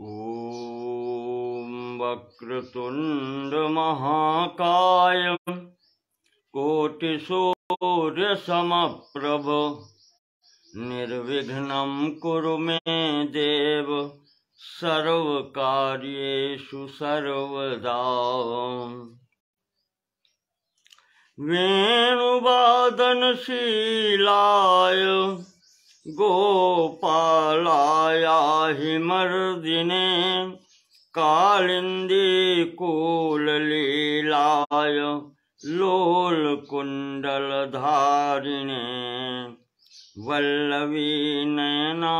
ॐ वक्रतुण्ड महाकाय कोटिसूर्यसमप्रभ निर्विघ्नं कुरु मे देव सर्वकार्येषु सर्वदा। वेणुवादनशीलाय गोपालाय हिमर्दिने कालिन्दीकुललीलाय लोलकुण्डलधारिणे वल्लवी नयनाम्भोजमालिने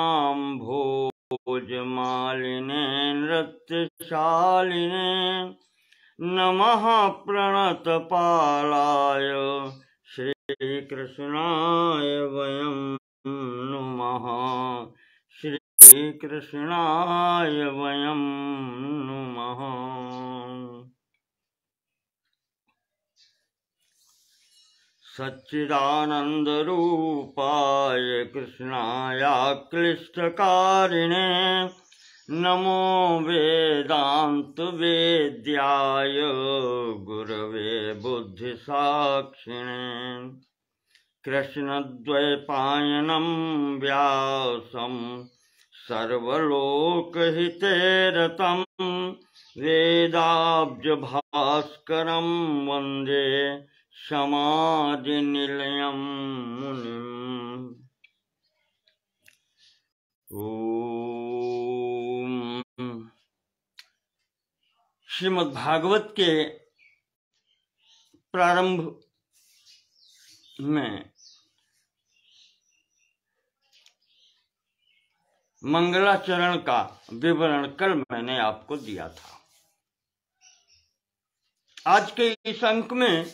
नृत्यशालिने नमः प्रणतपालाय श्रीकृष्णाय वयं नुमः श्रीकृष्णाय वयं नुमः। सच्चिदानन्दरूपाय कृष्णाय क्लिष्टकारिणे नमो वेदान्तवेद्याय गुरवे बुद्धिसाक्षिणे कृष्णद्वैपायनं व्यासं सर्वलोकहिते रतं वेदाब्जभास्करं वन्दे समाधिनिलयं मुनिम्। ओम श्रीमद् भागवत के प्रारंभ में मंगलाचरण का विवरण कल मैंने आपको दिया था। आज के इस अंक में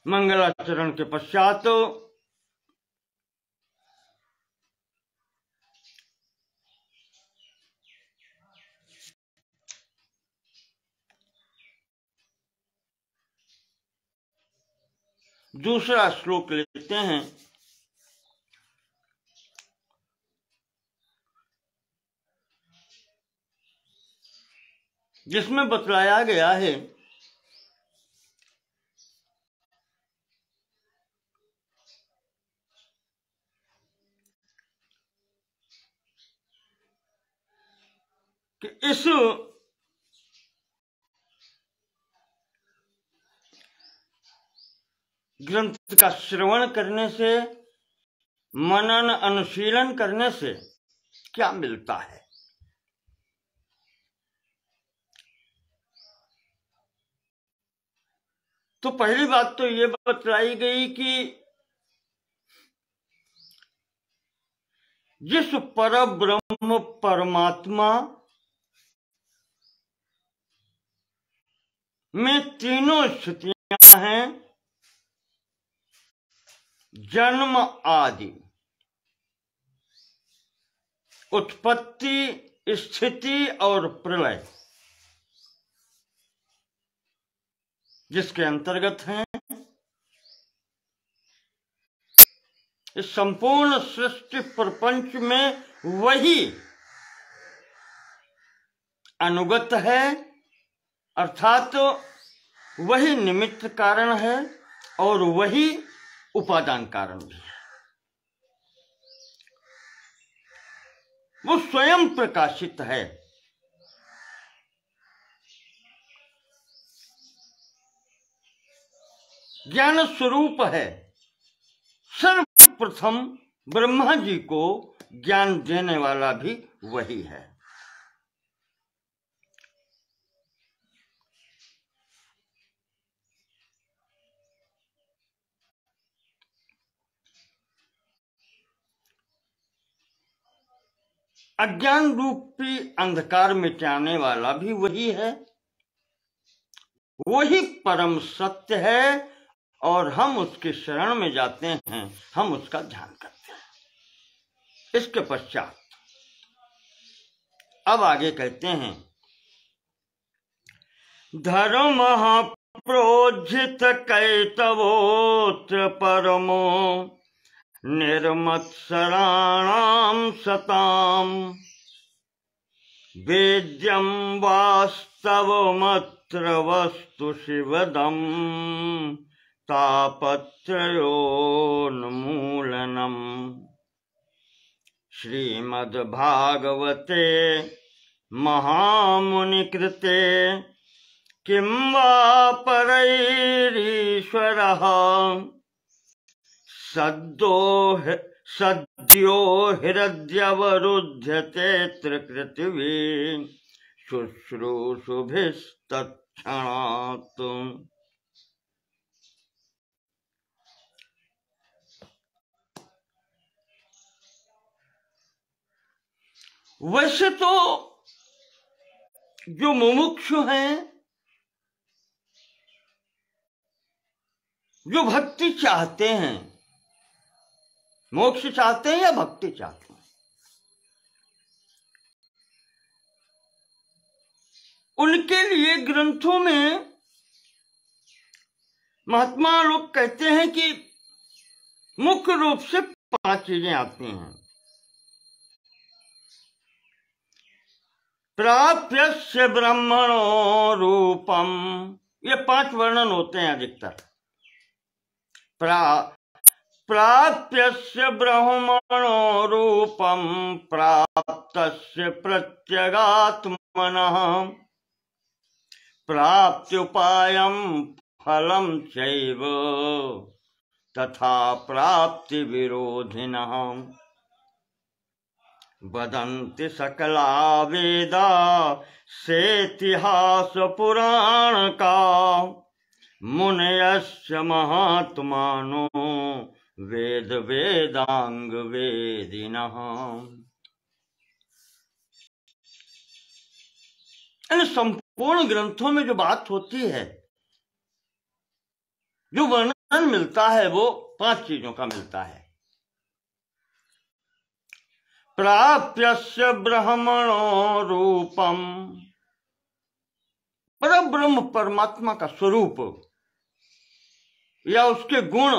मंगलाचरण के पश्चात दूसरा श्लोक लेते हैं। जिसमें बतलाया गया है कि इस ग्रंथ का श्रवण करने से, मनन अनुशीलन करने से क्या मिलता है। तो पहली बात तो ये बतलाई गई कि जिस परब्रह्म परमात्मा में तीनों स्थितियां हैं, जन्म आदि, उत्पत्ति, स्थिति और प्रलय, जिसके अंतर्गत हैं, इस संपूर्ण सृष्टि प्रपंच में वही अनुगत है, अर्थात वही निमित्त कारण है और वही उपादान कारण भी है। वो स्वयं प्रकाशित है। ज्ञान स्वरूप है। सर्वप्रथम ब्रह्मा जी को ज्ञान देने वाला भी वही है। अज्ञान रूपी अंधकार मिटाने वाला भी वही है। वही परम सत्य है और हम उसके शरण में जाते हैं, हम उसका ध्यान करते हैं। इसके पश्चात अब आगे कहते हैं, धर्म प्रोज्झित कैतवोत्र परमो निर्मत्सराणां सताम वेद्यं वास्तवमत्र वस्तु शिवदम् तापत्रयोन्मूलनम्। श्रीमद्भागवते महामुनिकृते किं वा परैरीश्वरः सद्यो हृद्यवरुध्यते त्रिकृतिवी शुश्रूषुभिस्तत्क्षणात्। वैसे तो जो मुमुक्षु हैं, जो भक्ति चाहते हैं, मोक्ष चाहते हैं या भक्ति चाहते हैं, उनके लिए ग्रंथों में महात्मा लोग कहते हैं कि मुख्य रूप से 5 चीजें आती हैं। प्राप्यस्य ब्रह्मणो रूपम, ये 5 वर्णन होते हैं अधिकतर। प्राप्यस्य ब्रह्मणो रूपम प्राप्तस्य प्रत्यगात्मनः प्राप्त्युपायं फलं चैव तथा प्राप्ति विरोधिनः वदन्ति सकला वेदा सेतिहास पुराण का मुनयस्य महात्मानो वेद वेदांग वेदिनः। इन संपूर्ण ग्रंथों में जो बात होती है, जो वर्णन मिलता है, वो 5 चीजों का मिलता है। प्राप्यस्य ब्रह्मणो रूपम, परब्रह्म परमात्मा का स्वरूप या उसके गुण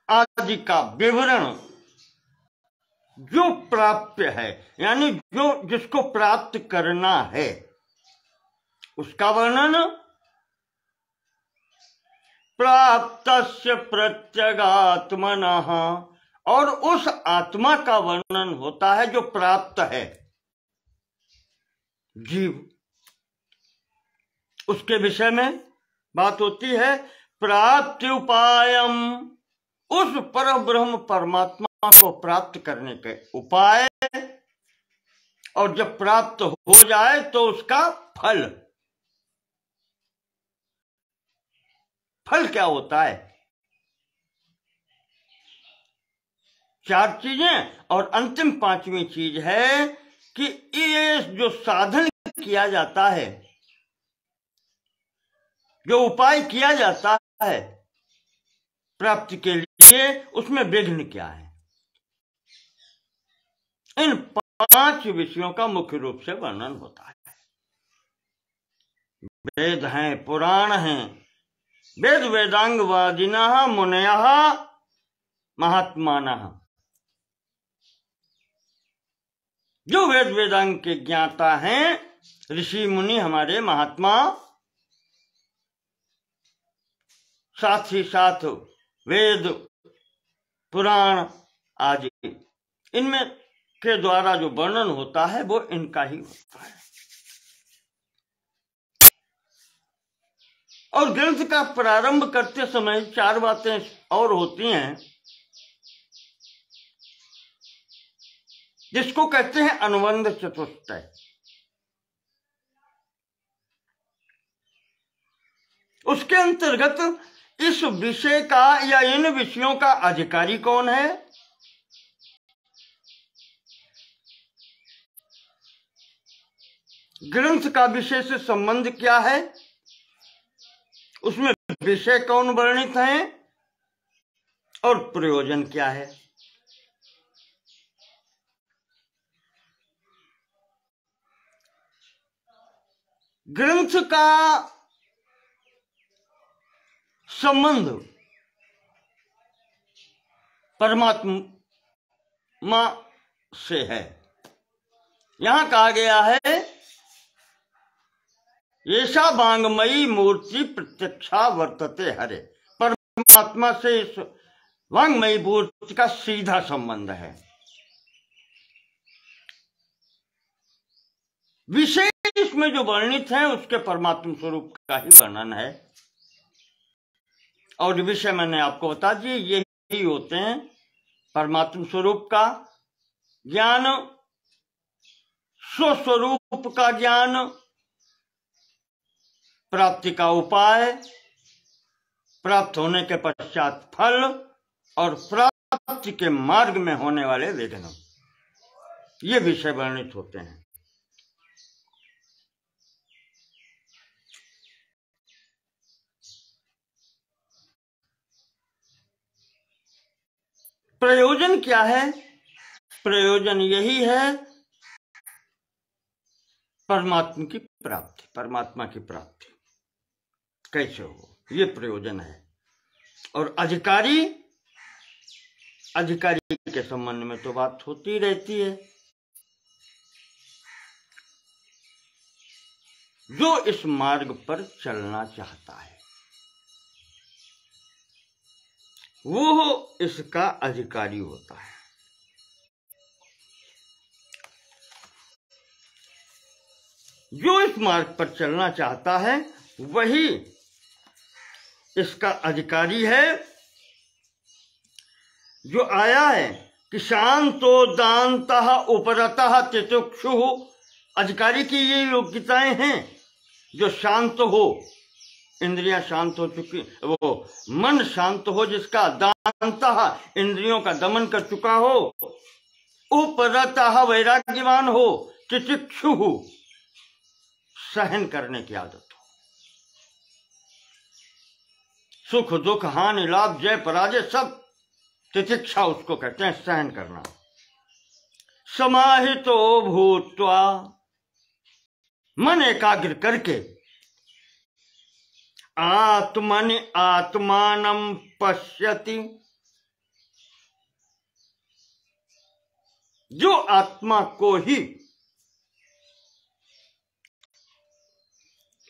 आदि का विवरण जो प्राप्य है, यानी जो जिसको प्राप्त करना है, उसका वर्णन। प्राप्तस्य प्रत्यगात्मनः, और उस आत्मा का वर्णन होता है जो प्राप्त है, जीव, उसके विषय में बात होती है। प्राप्ति उपायम, उस परब्रह्म परमात्मा को प्राप्त करने के उपाय, और जब प्राप्त हो जाए तो उसका फल। फल क्या होता है? 4 चीजें, और अंतिम 5वीं चीज है कि ये जो साधन किया जाता है, जो उपाय किया जाता है प्राप्ति के लिए, उसमें विघ्न क्या है। इन 5 विषयों का मुख्य रूप से वर्णन होता है। वेद हैं, पुराण हैं, वेद वेदांगवादिनः मुनयः महात्मानः, जो वेद वेदांग के ज्ञाता हैं, ऋषि मुनि हमारे महात्मा, साथ ही साथ वेद पुराण आदि, इनमें के द्वारा जो वर्णन होता है वो इनका ही होता है। और ग्रंथ का प्रारंभ करते समय 4 बातें और होती हैं, जिसको कहते हैं अनुबंध चतुष्टय। उसके अंतर्गत इस विषय का या इन विषयों का अधिकारी कौन है, ग्रंथ का विषय से संबंध क्या है, उसमें विषय कौन वर्णित हैं, और प्रयोजन क्या है। ग्रंथ का संबंध परमात्मा से है। यहां कहा गया है ऐसा वांगमयी मूर्ति प्रत्यक्षा वर्तते हरे। परमात्मा से इस वांगमयी मूर्ति का सीधा संबंध है। विषय इसमें जो वर्णित है उसके परमात्म स्वरूप का ही वर्णन है। और विषय मैंने आपको बता दिए, यही होते हैं परमात्म स्वरूप का ज्ञान, स्वस्वरूप का ज्ञान, प्राप्ति का उपाय, प्राप्त होने के पश्चात फल और प्राप्ति के मार्ग में होने वाले विघ्न, ये विषय वर्णित होते हैं। प्रयोजन क्या है? प्रयोजन यही है परमात्मा की प्राप्ति। परमात्मा की प्राप्ति कैसे हो, ये प्रयोजन है। और अधिकारी के संबंध में तो बात होती रहती है। जो इस मार्ग पर चलना चाहता है वो इसका अधिकारी होता है। जो इस मार्ग पर चलना चाहता है वही इसका अधिकारी है। जो आया है कि शांतो दानतः उपरतः तितिक्षु, अधिकारी की ये योग्यताएं हैं। जो शांत हो, इंद्रियां शांत हो चुकी, वो मन शांत हो, जिसका दानतः इंद्रियों का दमन कर चुका हो, उपरतः वैराग्यवान हो, तितिक्षु सहन करने की आदत हो। सुख दुख हानि लाभ जय पराजय सब तितिक्षा उसको कहते हैं, सहन करना। समाहितो भूत्वा, मन एकाग्र करके, आत्मनि आत्मानं पश्यति, जो आत्मा को ही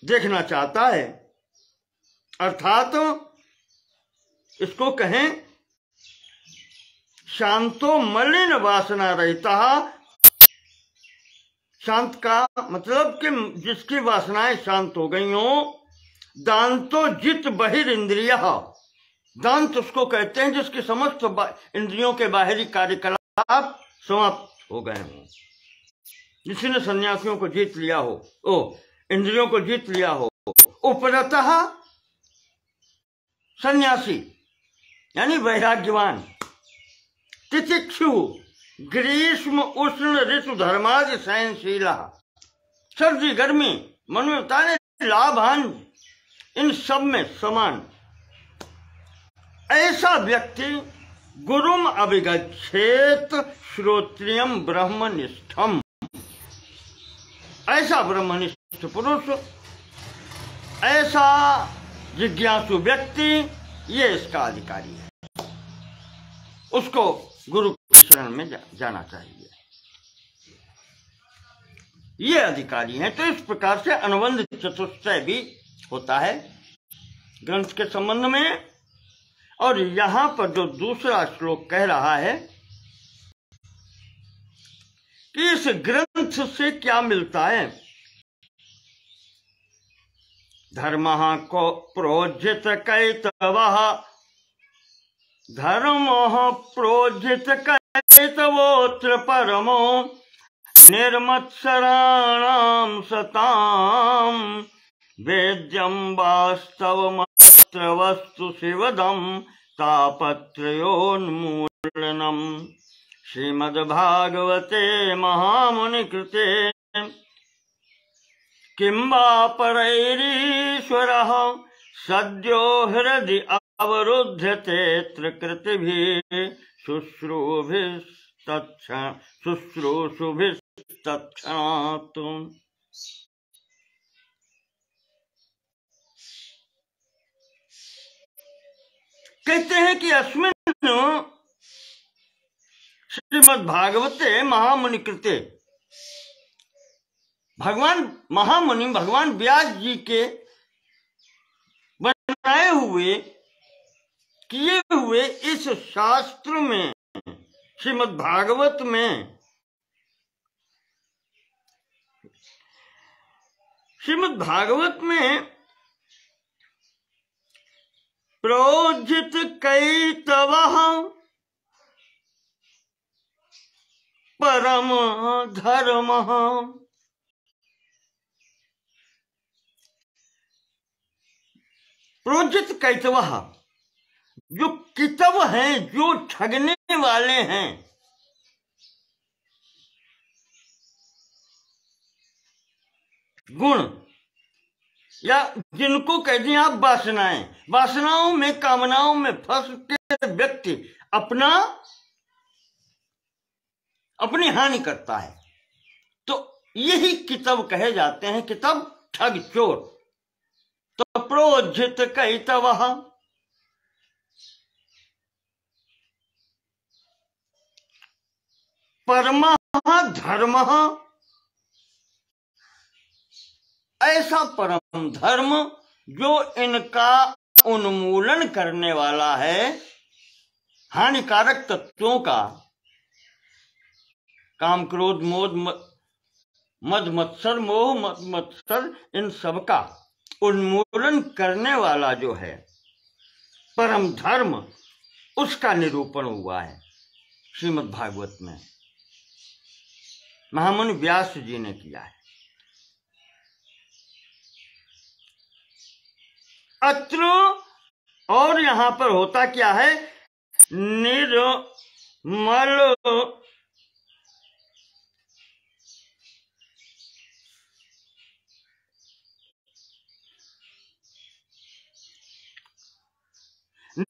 देखना चाहता है, अर्थात इसको कहें शांतो मलिन वासना रहता। शांत का मतलब कि जिसकी वासनाएं शांत हो गई हो। दांतो जित बहिर इंद्रिया, दांत उसको कहते हैं जिसके समस्त इंद्रियों के बाहरी कार्यकलाप समाप्त हो गए हों। जिसने सन्यासियों को जीत लिया हो, इंद्रियों को जीत लिया हो। उपरतः सन्यासी यानी वैराग्यवान। तितिक्षु ग्रीष्म उष्ण ऋतु धर्मादि सहनशीला, सर्दी गर्मी मन में उतारे लाभ हानि इन सब में समान। ऐसा व्यक्ति गुरुम अभिगच्छेत श्रोत्रियम ब्रह्मनिष्ठम, ऐसा ब्रह्मनिष्ठ पुरुष, ऐसा जिज्ञासु व्यक्ति, ये इसका अधिकारी है। उसको गुरु के शरण में जाना चाहिए। ये अधिकारी हैं। तो इस प्रकार से अनुबंध चतुष्टय भी होता है ग्रंथ के संबंध में। और यहां पर जो दूसरा श्लोक कह रहा है कि इस ग्रंथ से क्या मिलता है। धर्म को प्रोज्झित कैतवः, धर्म प्रोज्झित कैतवोऽत्र परमो निर्मत्सराणां सतां, वेद्यं वास्तवमत्र वस्तु शिवदं तापत्रयोन्मूलनम्। श्रीमद्भागवते महामुनिकृते किं वा परैरीश्वरः सद्यो हृदि अवरुध्यते कृतिभिः शुश्रूषुभिस्तत्क्षणात्। कहते हैं कि अस्मिन् श्रीमद् भागवते महामुनि कृते, भगवान महामुनि भगवान व्यास जी के बनाए हुए किए हुए इस शास्त्र में, श्रीमद् भागवत में, श्रीमद् भागवत में प्रोज्झित कैतवः परम धर्मः। प्रोज्झित कैतवः, जो कितव हैं, जो ठगने वाले हैं, गुण, या जिनको कह दिए आप वासनाएं, वासनाओं में, कामनाओं में फंस के व्यक्ति अपनी हानि करता है, तो यही कितव कहे जाते हैं, कितव ठग चोर। तो प्रोज्झित कैतवः, परमः धर्मः, ऐसा परम धर्म जो इनका उन्मूलन करने वाला है, हानिकारक तत्वों का, काम क्रोध मोद मद मत्सर मोह मद मत्सर, इन सब का उन्मूलन करने वाला जो है परम धर्म, उसका निरूपण हुआ है श्रीमद् भागवत में, महामुनि व्यास जी ने किया है। अत्र और यहां पर होता क्या है, निर्मल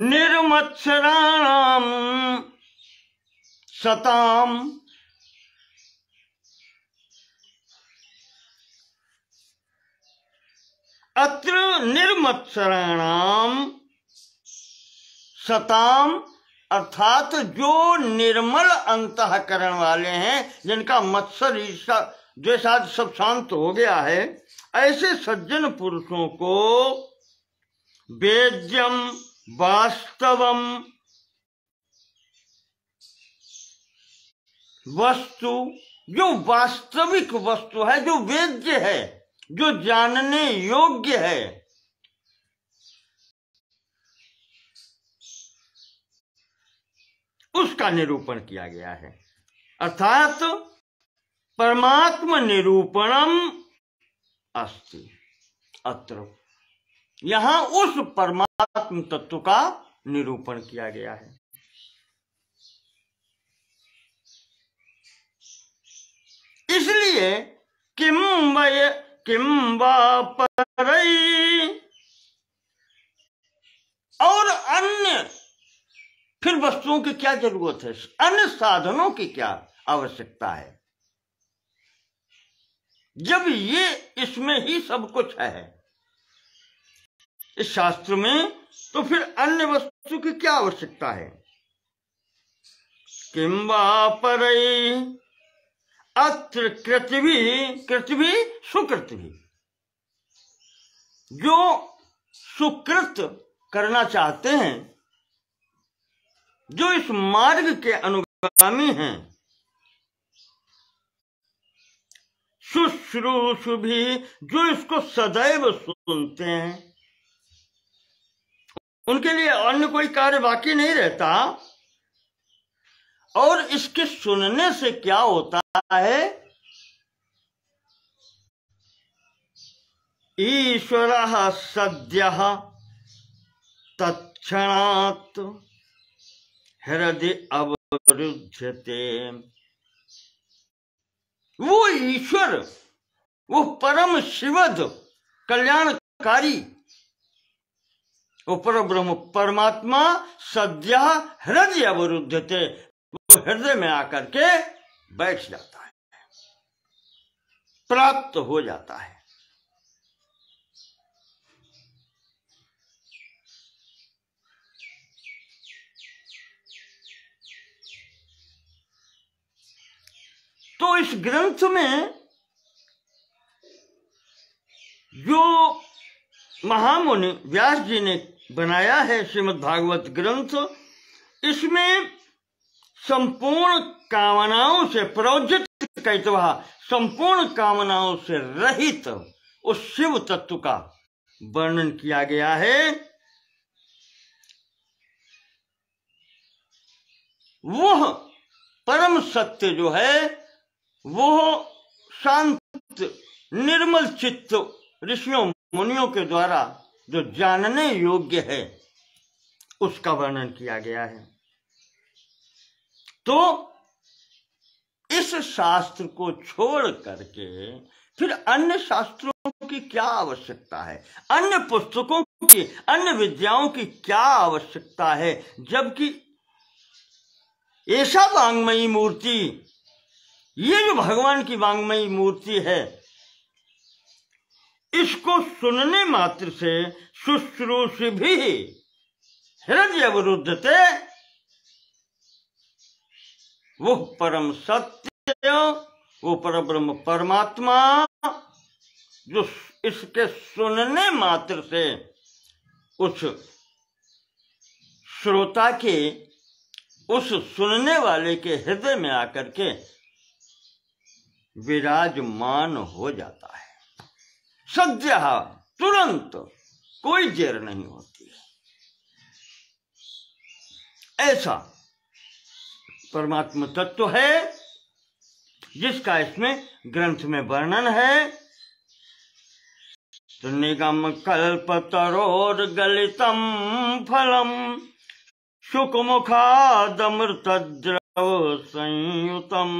निर्मत्सराणाम सताम, अत्र निर्मत्सराणाम सताम, अर्थात जो निर्मल अंतःकरण वाले हैं, जिनका मत्सर ईर्ष्या द्वेषादि सब शांत हो गया है, ऐसे सज्जन पुरुषों को वेद्यम वास्तवम वस्तु, जो वास्तविक वस्तु है, जो वेद्य है, जो जानने योग्य है, उसका निरूपण किया गया है। अर्थात परमात्म निरूपणम अस्ति अत्र, यहां उस परमात्म तत्व का निरूपण किया गया है। इसलिए किम वा परई, और अन्य फिर वस्तुओं की क्या जरूरत है, अन्य साधनों की क्या आवश्यकता है, जब ये इसमें ही सब कुछ है इस शास्त्र में, तो फिर अन्य वस्तु की क्या आवश्यकता है। किम वा परई अत्र कृतभि सुकृतभि, जो सुकृत करना चाहते हैं, जो इस मार्ग के अनुगामी हैं, शुश्रूषुभि, जो इसको सदैव सुनते हैं, उनके लिए अन्य कोई कार्य बाकी नहीं रहता। और इसके सुनने से क्या होता है, ईश्वरः सद्यः तत्क्षणात् हृदय अवरुध्यते, वो ईश्वर, वो परम शिवद कल्याणकारी, वो परब्रह्म परमात्मा सद्य हृदय अवरुद्धते, वो हृदय में आकर के बैठ जाता है, प्राप्त हो जाता है। तो इस ग्रंथ में जो महामुनि व्यास जी ने बनाया है श्रीमद् भागवत ग्रंथ, इसमें संपूर्ण कामनाओं से प्रौज्यत कैतवा, संपूर्ण कामनाओं से रहित उस शिव तत्व का वर्णन किया गया है। वह परम सत्य जो है, वह शांत निर्मल चित्त ऋषियों मुनियों के द्वारा जो जानने योग्य है, उसका वर्णन किया गया है। तो इस शास्त्र को छोड़ करके फिर अन्य शास्त्रों की क्या आवश्यकता है, अन्य पुस्तकों की, अन्य विद्याओं की क्या आवश्यकता है, जबकि ऐसा वांग्मयी मूर्ति, ये जो भगवान की वांग्मयी मूर्ति है, इसको सुनने मात्र से शुश्रूषि भी हृदय अवरुद्धते, वो परम सत्य, वो परब्रह्म परमात्मा जो इसके सुनने मात्र से उस श्रोता के, उस सुनने वाले के हृदय में आकर के विराजमान हो जाता है। सद्य तुरंत, कोई देर नहीं होती है। ऐसा परमात्मा तत्व है जिसका इसमें ग्रंथ में वर्णन है। तो निगम कल्पतरोर गलितम फलम शुकमुखादमृतद्रव संयुतम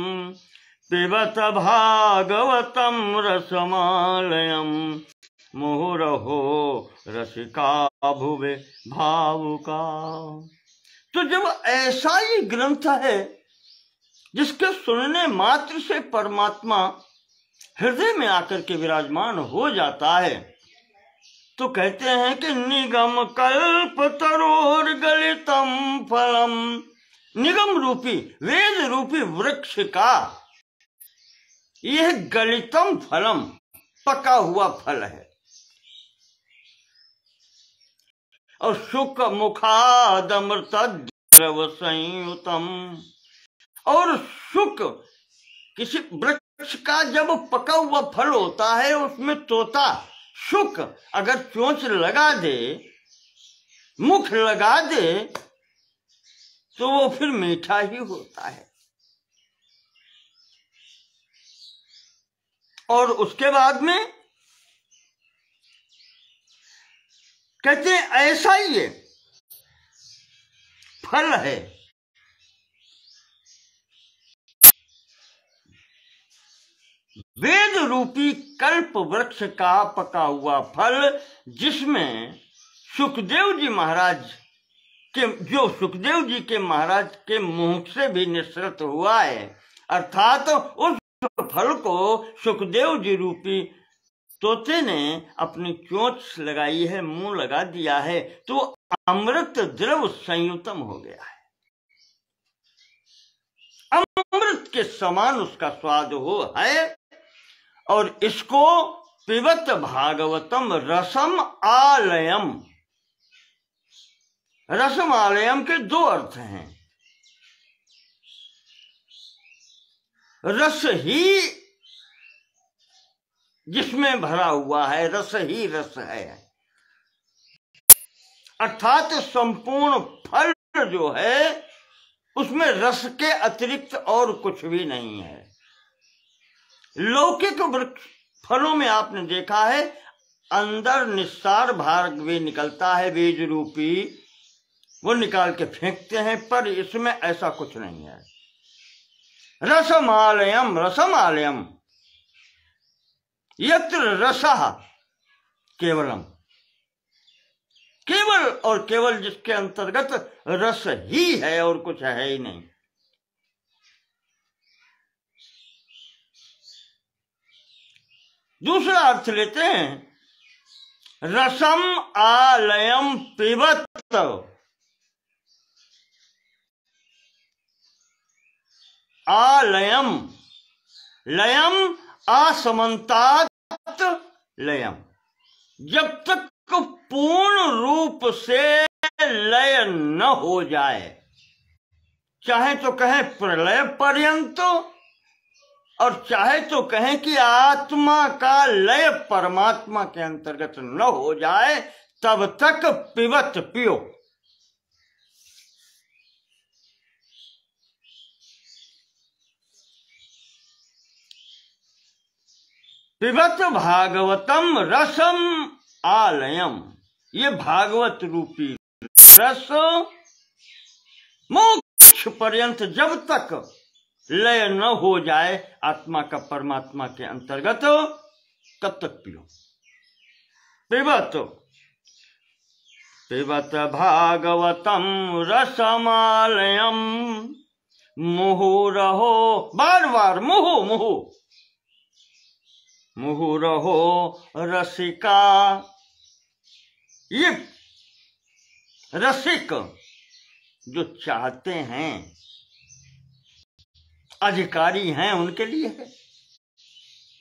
पिबत भागवतम रसमालयम मुहुरहो रसिका भुवे भावुका। तो जब ऐसा ही ग्रंथ है जिसके सुनने मात्र से परमात्मा हृदय में आकर के विराजमान हो जाता है, तो कहते हैं कि निगम कल्प तरोर गलितम फलम, निगम रूपी, वेद रूपी वृक्ष का यह गलितम फलम, पका हुआ फल है। और शुक मुखादमृतद्रव संयुतम, और शुक, किसी वृक्ष का जब पका हुआ फल होता है उसमें तोता शुक अगर चोंच लगा दे, मुख लगा दे, तो वो फिर मीठा ही होता है। और उसके बाद में कहते हैं ऐसा ही ये फल है। वेद रूपी कल्प वृक्ष का पका हुआ फल, जिसमें सुखदेव जी महाराज के, जो सुखदेव जी के महाराज के मुंह से भी निसृत हुआ है, अर्थात उस फल को सुखदेव जी रूपी तोते ने अपनी चोंच लगाई है, मुंह लगा दिया है, तो अमृत द्रव संयुतम हो गया है। अमृत के समान उसका स्वाद हो है। और इसको पिबत भागवतम रसम आलयम, रसम आलयम के दो अर्थ हैं। रस ही जिसमें भरा हुआ है, रस ही रस है, अर्थात संपूर्ण फल जो है उसमें रस के अतिरिक्त और कुछ भी नहीं है। लौकिक वृक्ष फलों में आपने देखा है अंदर निस्सार भाग भी निकलता है, बीज रूपी, वो निकाल के फेंकते हैं, पर इसमें ऐसा कुछ नहीं है। रसमालयम, रसमालयम यत्र रसः केवलम, केवल और केवल जिसके अंतर्गत रस ही है और कुछ है ही नहीं। दूसरा अर्थ लेते हैं, रसम आलयम पिबत, आलयम लयम असमन्तात लयम। जब तक पूर्ण रूप से लय न हो जाए, चाहे तो कहें प्रलय पर्यंत और चाहे तो कहें कि आत्मा का लय परमात्मा के अंतर्गत न हो जाए, तब तक पिबत पियो। पिबत भागवतम रसम आलयम। ये भागवत रूपी रस मोक्ष पर्यंत जब तक लय न हो जाए आत्मा का परमात्मा के अंतर्गत, तब तक पियो। पिबत पिबत भागवतम रसमालयम मुहुरहो। बार बार मुहु मुहु मुहुरहो रसिका। ये रसिक जो चाहते हैं, अधिकारी हैं, उनके लिए है।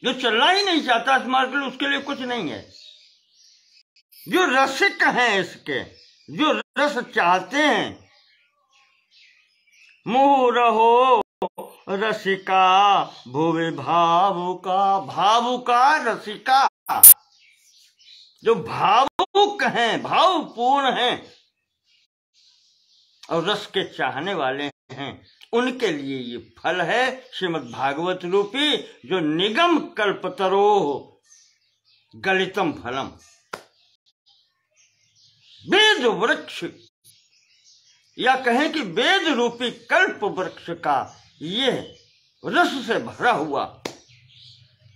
जो चलना ही नहीं चाहता इस मार्ग में, उसके लिए कुछ नहीं है। जो रसिक हैं इसके, जो रस चाहते हैं, मुहुरहो रसिका भुवि भावुका। भावुका रसिका, जो भावुक हैं, भावपूर्ण हैं और रस के चाहने वाले हैं, उनके लिए ये फल है श्रीमद् भागवत रूपी, जो निगम कल्पतरो गलितम फलम। वेद वृक्ष या कहें कि वेद रूपी कल्प वृक्ष का ये रस से भरा हुआ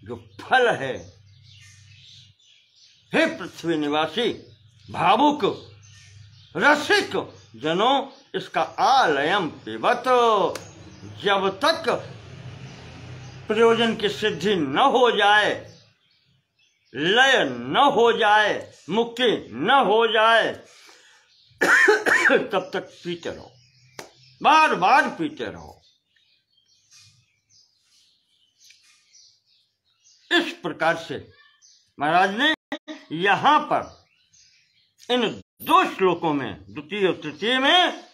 जो फल है, हे पृथ्वी निवासी भावुक रसिक जनों, इसका आलयम पिबत। जब तक प्रयोजन की सिद्धि न हो जाए, लय न हो जाए, मुक्ति न हो जाए, तब तक पीते रहो, बार बार पीते रहो। इस प्रकार से महाराज ने यहां पर इन दो श्लोकों में, द्वितीय और तृतीय में,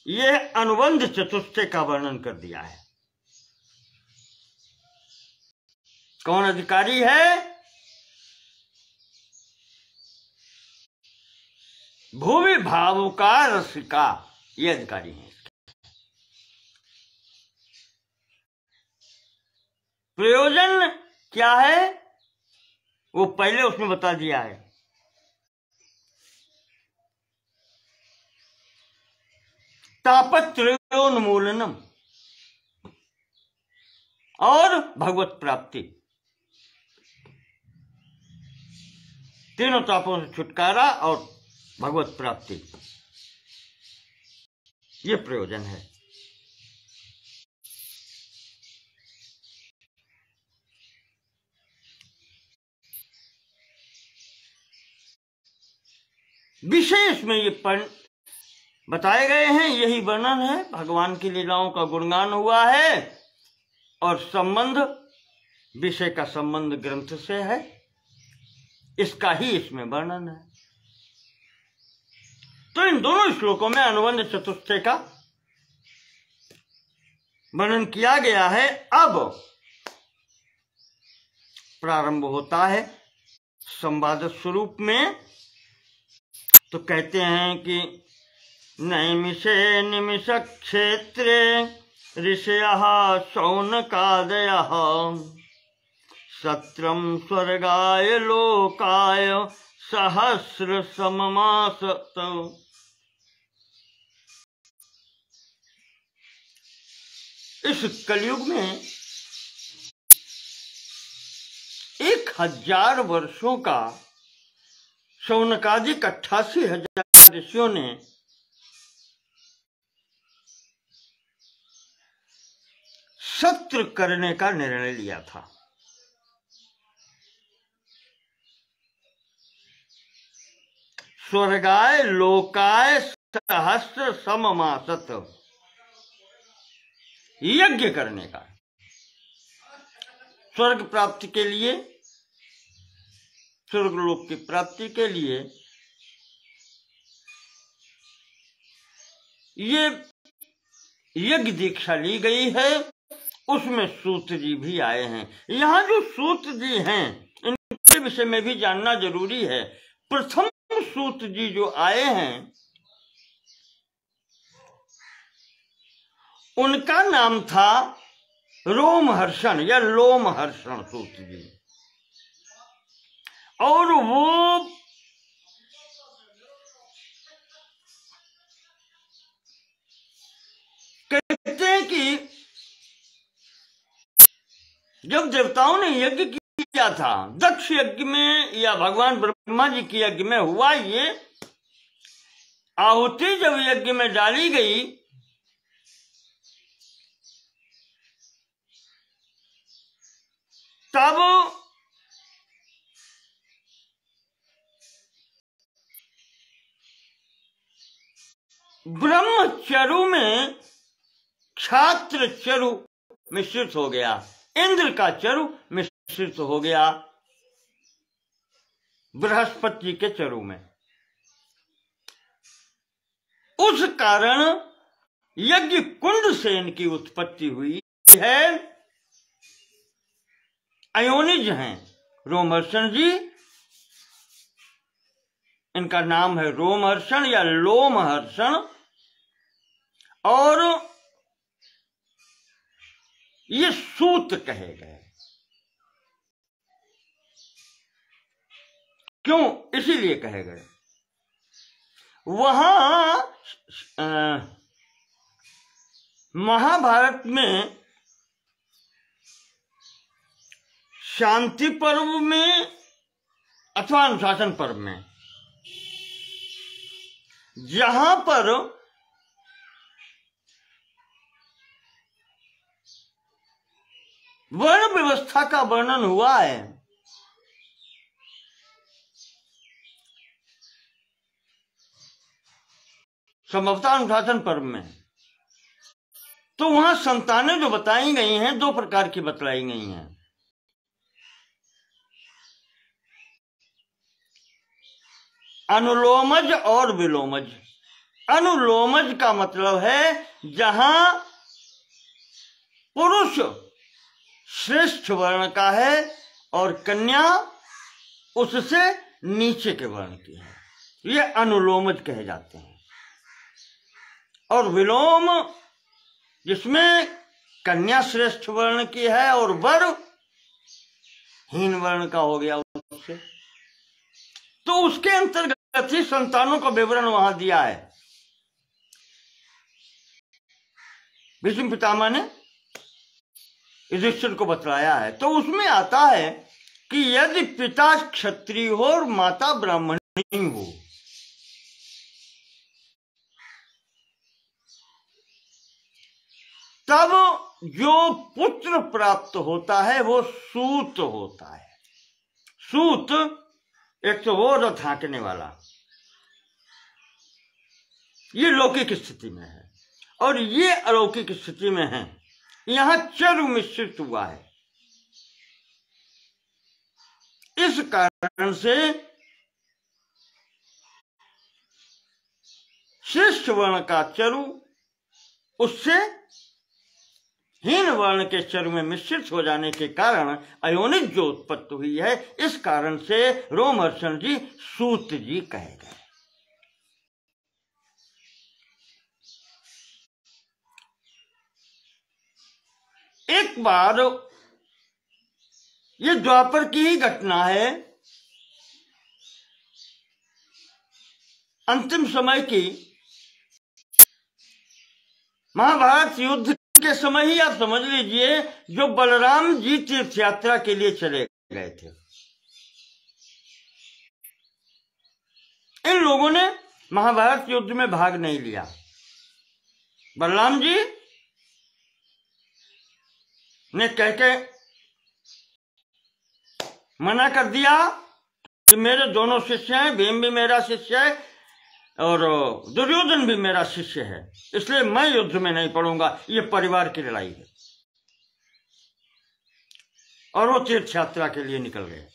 यह अनुबंध चतुष्टय का वर्णन कर दिया है। कौन अधिकारी है? भूमि भावुका रसिका, ये अधिकारी हैं। प्रयोजन क्या है वो पहले उसमें बता दिया है। तापत्रयोन्मूलनम और भगवत प्राप्ति, तीनों तापों से छुटकारा और भगवत प्राप्ति, ये प्रयोजन है। विशेष में ये बताए गए हैं, यही वर्णन है। भगवान की लीलाओं का गुणगान हुआ है और संबंध, विषय का संबंध ग्रंथ से है, इसका ही इसमें वर्णन है। तो इन दोनों श्लोकों में अनुबंध चतुष्टय का वर्णन किया गया है। अब प्रारंभ होता है संवाद स्वरूप में। तो कहते हैं कि नैमिषे निमिष क्षेत्रे ऋषयः शौनकादयः सत्रम स्वर्गाय लोकाय सहस्र सममासत। इस कलयुग में 1000 वर्षों का शौनकादि 88,000 ऋषियों ने सत्र करने का निर्णय लिया था। स्वर्गाय लोकाय सहस्र सममासत, यज्ञ करने का। स्वर्ग प्राप्ति के लिए, स्वर्गलोक की प्राप्ति के लिए ये यज्ञ दीक्षा ली गई है। उसमें सूत जी भी आए हैं। यहाँ जो सूत जी हैं इनके विषय में भी जानना जरूरी है। प्रथम सूत जी जो आए हैं उनका नाम था रोमहर्षण या लोमहर्षण सूत जी, और वो कहते हैं कि जब देवताओं ने यज्ञ किया था, दक्ष यज्ञ में या भगवान ब्रह्मा जी के यज्ञ में हुआ ये, आहुति जब यज्ञ में डाली गई तब ब्रह्मचरु में छात्र चरु मिश्रित हो गया, इंद्र का चरु मिश्रित हो गया बृहस्पति के चरु में। उस कारण यज्ञ कुंड से इनकी उत्पत्ति हुई है। अयोनिज हैं रोमहर्षण जी, इनका नाम है रोमहर्षण या लोमहर्षण, और ये सूत कहे गए। क्यों? इसीलिए कहे गए। वहां महाभारत में शांति पर्व में अथवा अनुशासन पर्व में जहां पर वर्ण व्यवस्था का वर्णन हुआ है, संभवतः अनुशासन पर्व में, तो वहां संतानें जो बताई गई हैं दो प्रकार की बतलाई गई हैं। अनुलोमज और विलोमज। अनुलोमज का मतलब है जहां पुरुष श्रेष्ठ वर्ण का है और कन्या उससे नीचे के वर्ण की है, ये अनुलोमज कहे जाते हैं। और विलोम जिसमें कन्या श्रेष्ठ वर्ण की है और वर हीन वर्ण का हो गया उससे, तो उसके अंतर्गत ही संतानों का विवरण वहां दिया है। भीष्म पितामह ने युधिष्ठिर को बतलाया है, तो उसमें आता है कि यदि पिता क्षत्रिय हो और माता ब्राह्मणी हो, तब जो पुत्र प्राप्त होता है वो सूत होता है। सूत एक तो वो रथ हाँकने वाला, ये लौकिक स्थिति में है, और ये अलौकिक स्थिति में है। यहां चरु मिश्रित हुआ है, इस कारण से श्रेष्ठ वर्ण का चरु उससे हीन वर्ण के चरु में मिश्रित हो जाने के कारण अयोनिज जो उत्पत्ति हुई है, इस कारण से रोमहर्षण जी सूत जी कहे गए। एक बार, ये द्वापर की ही घटना है, अंतिम समय की, महाभारत युद्ध के समय ही आप समझ लीजिए, जो बलराम जी तीर्थ यात्रा के लिए चले गए थे, इन लोगों ने महाभारत युद्ध में भाग नहीं लिया। बलराम जी ने कह के मना कर दिया कि मेरे दोनों शिष्य हैं, भीम भी मेरा शिष्य है और दुर्योधन भी मेरा शिष्य है, इसलिए मैं युद्ध में नहीं पड़ूंगा, ये परिवार की लड़ाई है। और वो तीर्थ यात्रा के लिए निकल गए।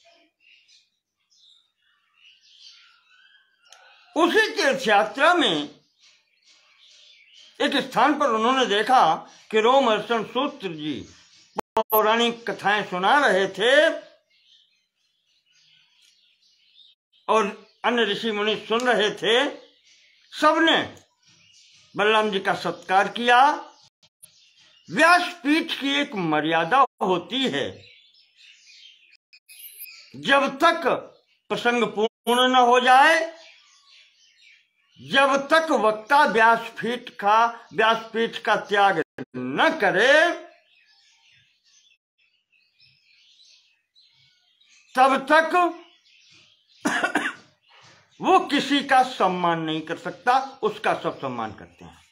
उसी तीर्थ यात्रा में एक स्थान पर उन्होंने देखा कि रोमहर्षण सूत्र जी पौराणिक कथाएं सुना रहे थे और अन्य ऋषि मुनि सुन रहे थे। सबने बलराम जी का सत्कार किया। व्यासपीठ की एक मर्यादा होती है, जब तक प्रसंग पूर्ण न हो जाए, जब तक वक्ता व्यासपीठ का त्याग न करे, तब तक वो किसी का सम्मान नहीं कर सकता, उसका सब सम्मान करते हैं।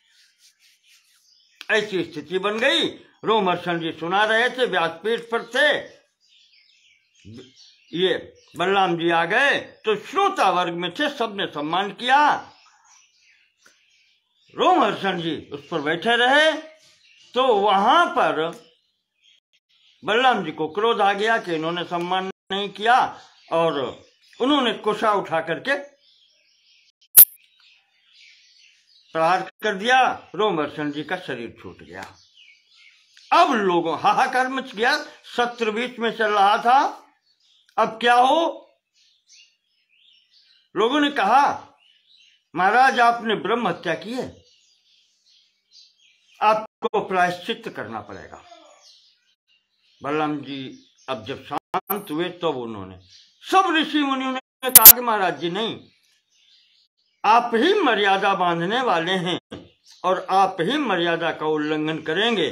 ऐसी स्थिति बन गई। रोमहर्षण जी सुना रहे थे, व्यासपीठ पर थे, ये बलराम जी आ गए तो श्रोता वर्ग में थे, सबने सम्मान किया। रोमहर्षण जी उस पर बैठे रहे तो वहां पर बलराम जी को क्रोध आ गया कि इन्होंने सम्मान नहीं किया और उन्होंने कुशा उठा करके प्रहार कर दिया। रोमहर्षण जी का शरीर छूट गया। अब लोगों हाहाकार मच गया, सत्र बीच में चल रहा था, अब क्या हो। लोगों ने कहा, महाराज आपने ब्रह्म हत्या की है, आपको प्रायश्चित करना पड़ेगा। बलराम जी अब जब शांत हुए तो उन्होंने, सब ऋषि मुनियों ने कहा कि महाराज जी नहीं, आप ही मर्यादा बांधने वाले हैं और आप ही मर्यादा का उल्लंघन करेंगे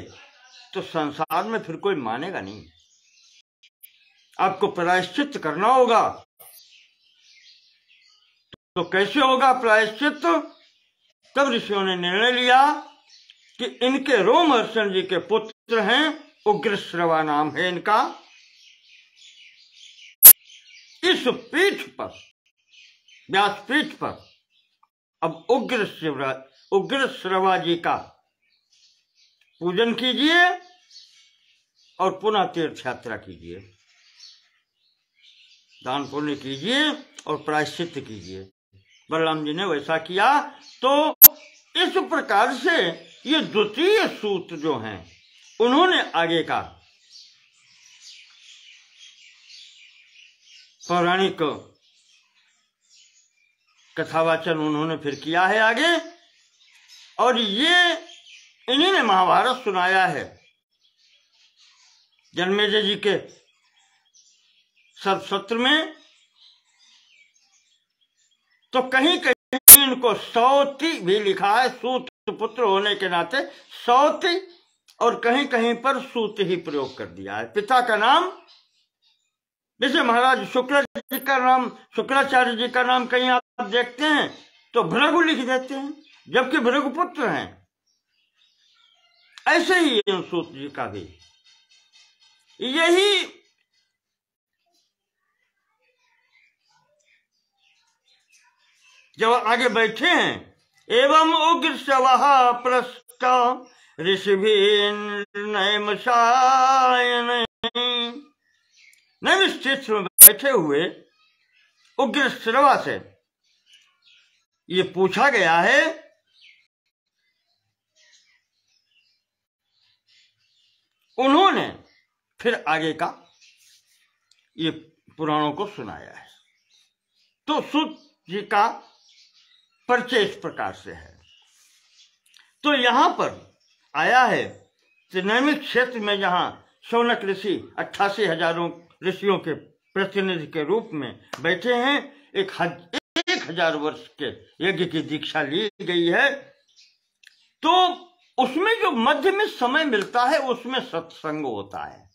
तो संसार में फिर कोई मानेगा नहीं, आपको प्रायश्चित करना होगा। तो कैसे होगा प्रायश्चित? तब ऋषियों ने निर्णय लिया कि इनके रोमहर्षण जी के पुत्र हैं, उग्रश्रवा नाम है इनका, इस पीठ पर, व्यासपीठ पर अब उग्रश्रवा जी का पूजन कीजिए और पुनः तीर्थ यात्रा कीजिए, दान पुण्य कीजिए और प्रायश्चित कीजिए। बलराम जी ने वैसा किया। तो इस प्रकार से ये द्वितीय सूत्र जो हैं, उन्होंने आगे का पौराणिक कथावाचन उन्होंने फिर किया है आगे, और ये इन्हीं ने महाभारत सुनाया है जन्मेजय जी के सर्वसत्र में। तो कहीं कहीं इनको सौती भी लिखा है, सूत पुत्र होने के नाते सौती, और कहीं कहीं पर सूत ही प्रयोग कर दिया है। पिता का नाम, जैसे महाराज शुक्राचार्य जी का नाम कहीं आप देखते हैं तो भृगु लिख देते हैं, जबकि भृगुपुत्र हैं। ऐसे ही सूत जी का भी यही जब आगे बैठे हैं, एवं उग्र शवः प्रस्त ऋषिभि नैमिषारण्ये में बैठे हुए उग्र श्रवा से ये पूछा गया है उन्होंने फिर आगे का ये पुराणों को सुनाया है। तो सूत जी का परिचय इस प्रकार से है। तो यहां पर आया है कि नैमिष क्षेत्र में जहां शौनक ऋषि 88,000 ऋषियों के प्रतिनिधि के रूप में बैठे हैं, 1000 वर्ष के यज्ञ की दीक्षा ली गई है, तो उसमें जो मध्य में समय मिलता है उसमें सत्संग होता है,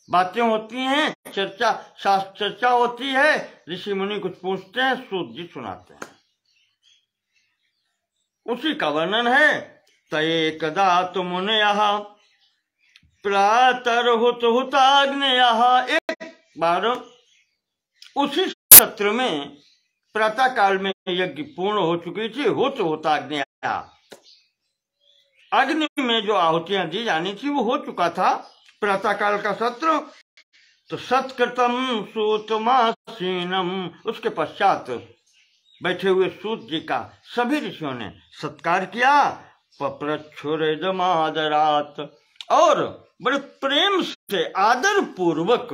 बातें होती हैं, चर्चा होती है, ऋषि मुनि कुछ पूछते हैं, सूत जी सुनाते हैं, उसी का वर्णन है। तये कदा तुम मुनयः प्रातर्हुताग्नेयः, एक बार उसी सत्र में प्रातः काल में यज्ञ पूर्ण हो चुकी थी। हुताग्नेयः, अग्नि में जो आहुतियां दी जानी थी वो हो चुका था। प्रातःकाल का सत्र, तो सत्कृतम सूतमासीनम, उसके पश्चात बैठे हुए सूत जी का सभी ऋषियों ने सत्कार किया। पप्रच्छुरिदमादरात्, और बड़े प्रेम से आदर पूर्वक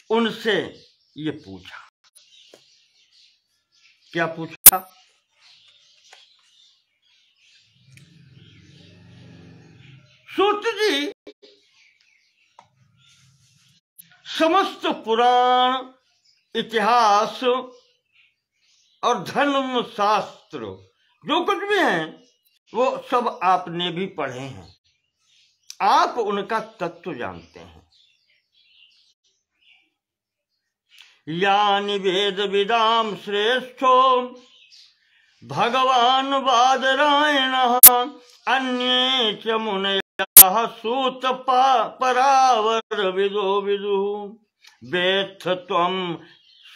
उनसे ये पूछा। क्या पूछा? सूत जी समस्त पुराण, इतिहास और धर्म शास्त्र जो कुछ भी हैं वो सब आपने भी पढ़े हैं, आप उनका तत्व जानते हैं। यानि वेद विदाम श्रेष्ठो भगवान बादरायणः अन्ये च मुनयः सूत परावर विदो विदुः वेत्थ त्वं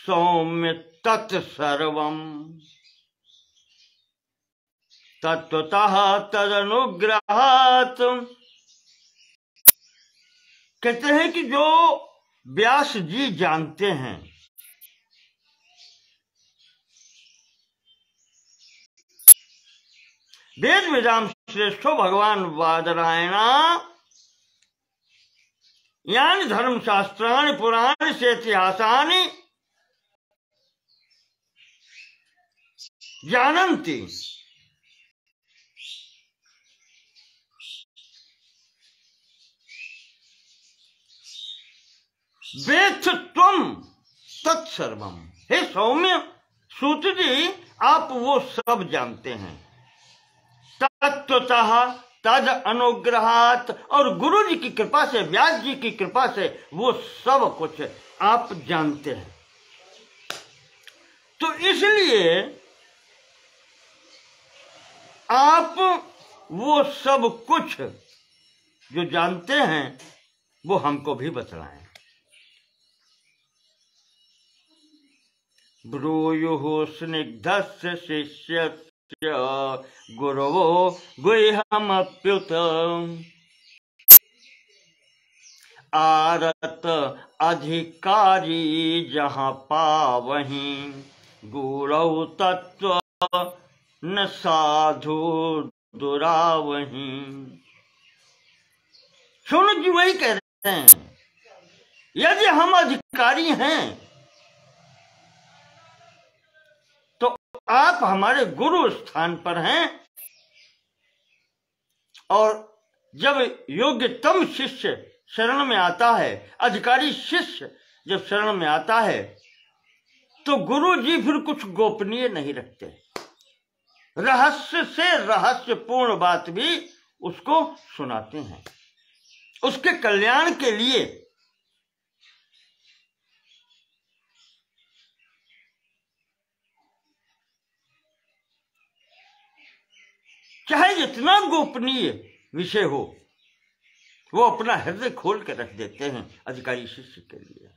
सौम्य तत्सर्वम् तत्वतः तदनुग्रहात्। कहते हैं कि जो व्यास जी जानते हैं, वेद वेदाम श्रेष्ठो भगवान बादरायणा यानि धर्मशास्त्राणि पुराणि से इतिहासानि जानन्ति वेत्थ त्वं तत्सर्वम्। हे सौम्य सूत जी, आप वो सब जानते हैं। तत्वतः तद अनुग्रहात्, और गुरु जी की कृपा से, व्यास जी की कृपा से वो सब कुछ आप जानते हैं। तो इसलिए आप वो सब कुछ जो जानते हैं वो हमको भी बतलाएं। ब्रूयुः स्निग्धस्य शिष्यस्य गुरवो गुह्यमप्युत आरत अधिकारी जहाँ पावहीं गुरौ तत्व न साधु दुरावहीं। सुन जी वही कह रहे हैं, यदि हम अधिकारी हैं तो आप हमारे गुरु स्थान पर हैं, और जब योग्यतम शिष्य शरण में आता है, अधिकारी शिष्य जब शरण में आता है, तो गुरु जी फिर कुछ गोपनीय नहीं रखते, रहस्य से रहस्यपूर्ण बात भी उसको सुनाते हैं, उसके कल्याण के लिए। चाहे जितना गोपनीय विषय हो, वो अपना हृदय खोल कर रख देते हैं अधिकारी शिष्य के लिए।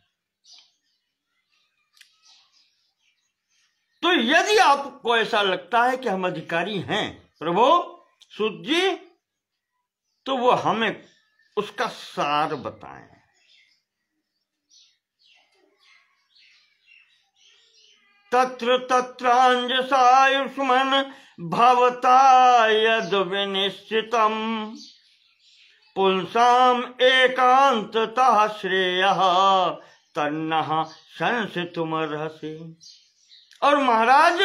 तो यदि आपको ऐसा लगता है कि हम अधिकारी हैं प्रभु सूत जी, तो वो हमें उसका सार बताएं। तत्र तत्रांजसायुष्मन् भवता यद विनिश्चितम् पुंसाम एकांततः श्रेयः तन्नः संसितुमर्हसि। और महाराज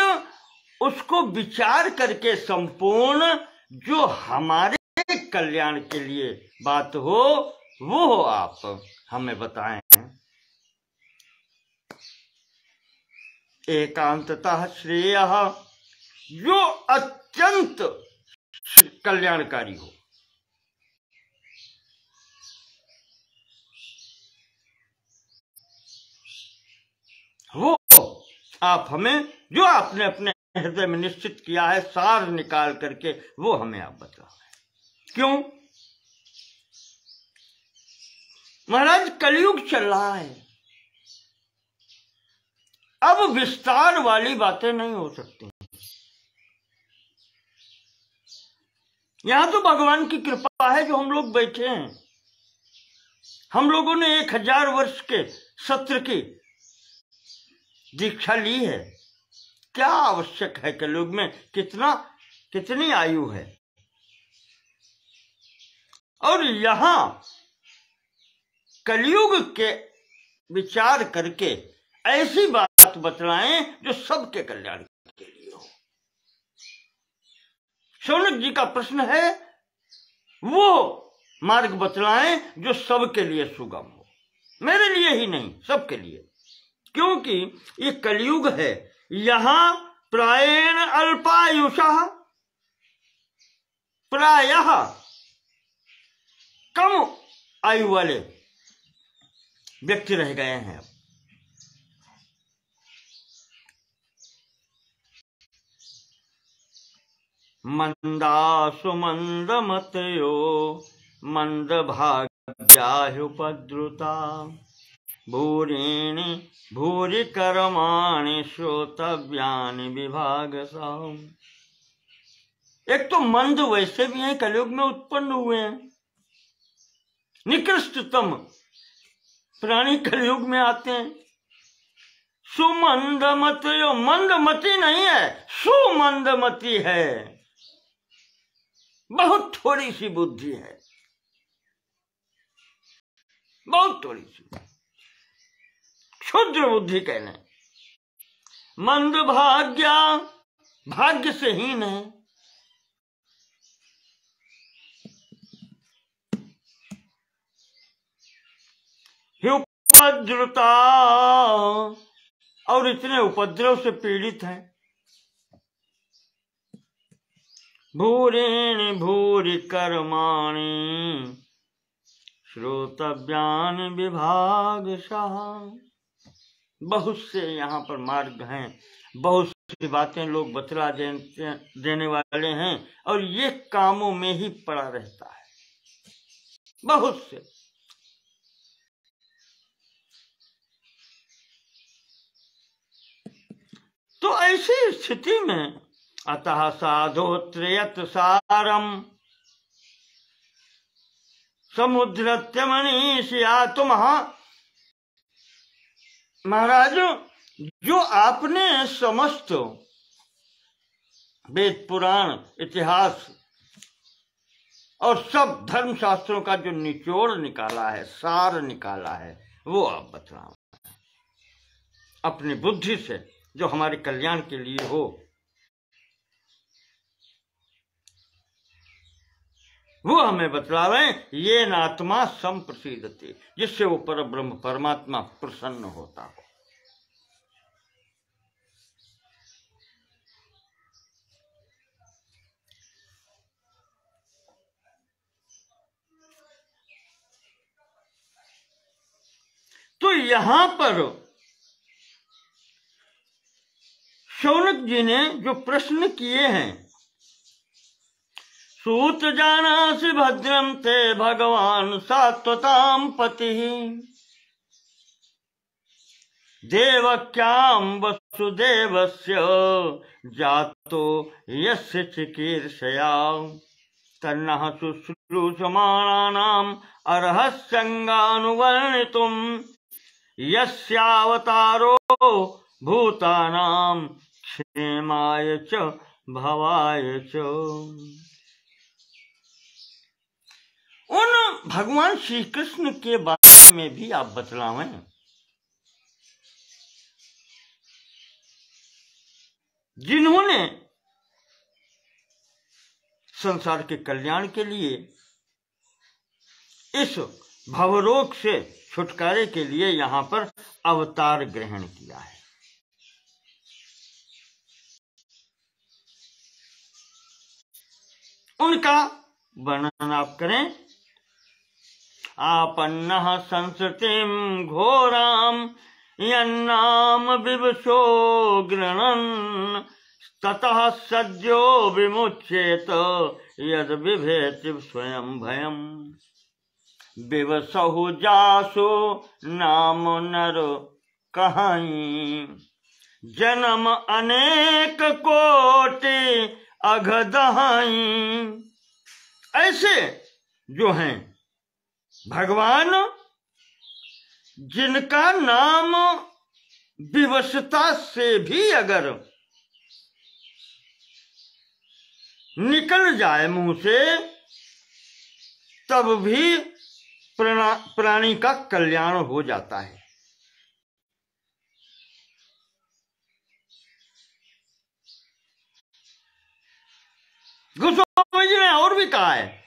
उसको विचार करके संपूर्ण जो हमारे कल्याण के लिए बात हो वो आप हमें बताएं। एकांततः श्रेयः, जो अत्यंत कल्याणकारी हो। वो आप हमें, जो आपने अपने हृदय में निश्चित किया है, सार निकाल करके वो हमें आप बताओ। क्यों महाराज? कलयुग चल रहा है, अब विस्तार वाली बातें नहीं हो सकती। यहां तो भगवान की कृपा है जो हम लोग बैठे हैं, हम लोगों ने 1000 वर्ष के सत्र की दीक्षा ली है। क्या आवश्यक है कलयुग में? कितनी आयु है? और यहां कलयुग के विचार करके ऐसी बात बतलाएं जो सबके कल्याण के लिए हो। शौनक जी का प्रश्न है, वो मार्ग बतलाएं जो सबके लिए सुगम हो, मेरे लिए ही नहीं, सबके लिए। क्योंकि ये कलयुग है, यहां प्रायेण अल्पायुषः, प्रायः कम आयु वाले व्यक्ति रह गए हैं। मंदासु मंदमतयो मंदभाग्याह्युपद्रुता भूरिणि भूरि कर्माणि श्रोतव्यानि विभागशः। एक तो मंद वैसे भी हैं, कलयुग में उत्पन्न हुए हैं। निकृष्टतम प्राणी कलयुग में आते हैं। सुमंदमतयो, मंदमती नहीं है, सुमंदमती है, बहुत थोड़ी सी बुद्धि है, बहुत थोड़ी सी, क्षुद्र बुद्धि कहने। मंद भाग्या, भाग्य से हीन है। उपद्रुता, और इतने उपद्रव से पीड़ित है। भूरिणि भूरि कर्माणि श्रोतव्यानि विभागशः। बहुत से यहाँ पर मार्ग हैं, बहुत सी बातें लोग बतला देने वाले हैं, और ये कामों में ही पड़ा रहता है बहुत से। तो ऐसी स्थिति में अतः साधोत्रयत सारम समुद्रत्य मनीषियातुम। महाराज, जो आपने समस्त वेद पुराण इतिहास और सब धर्म शास्त्रों का जो निचोड़ निकाला है, सार निकाला है, वो आप बतलाओ अपनी बुद्धि से, जो हमारे कल्याण के लिए हो। वो हमें बतला रहे हैं, ये नात्मा संप्रसीदति, जिससे वो पर ब्रह्म परमात्मा प्रसन्न होता हो। तो यहां पर शौनक जी ने जो प्रश्न किए हैं, सूत जानासि भद्रम ते भगवान सात्वताम पति देवक्याम वसुदेवस्य जातो यस्य चिकीर्षया तन्नः शुश्रूषमाणानाम् अर्हस्यङ्गानुवर्णितुम् यस्यावतारो भूतानां क्षेमाय च भवाय च। उन भगवान श्री कृष्ण के बारे में भी आप बतलावें, जिन्होंने संसार के कल्याण के लिए, इस भवरोग से छुटकारे के लिए यहां पर अवतार ग्रहण किया है। उनका वर्णन आप करें। आपन्नः संस्कृतिं घोराम यन्नाम विवशो गृणन् ततः सद्यो विमुच्येत यद बिभेति स्वयं भयम् विवसहु जासो नाम नर कहाई जन्म अनेक कोटि अघदहाई। ऐसे जो हैं भगवान जिनका नाम विवशता से भी अगर निकल जाए मुंह से, तब भी प्राणी का कल्याण हो जाता है। गोस्वामी जी ने और भी कहा है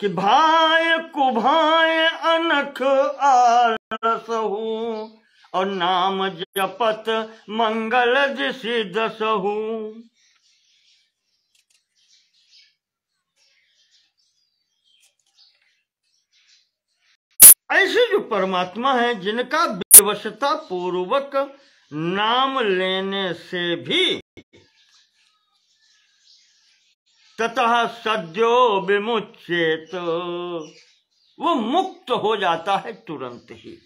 कि भाय कुभाय अनख आलसहु, और नाम जपत मंगल जिसि दसहु। ऐसे जो परमात्मा है, जिनका विवशता पूर्वक नाम लेने से भी ततः सद्यो विमुच्येत, वो मुक्त हो जाता है तुरंत ही।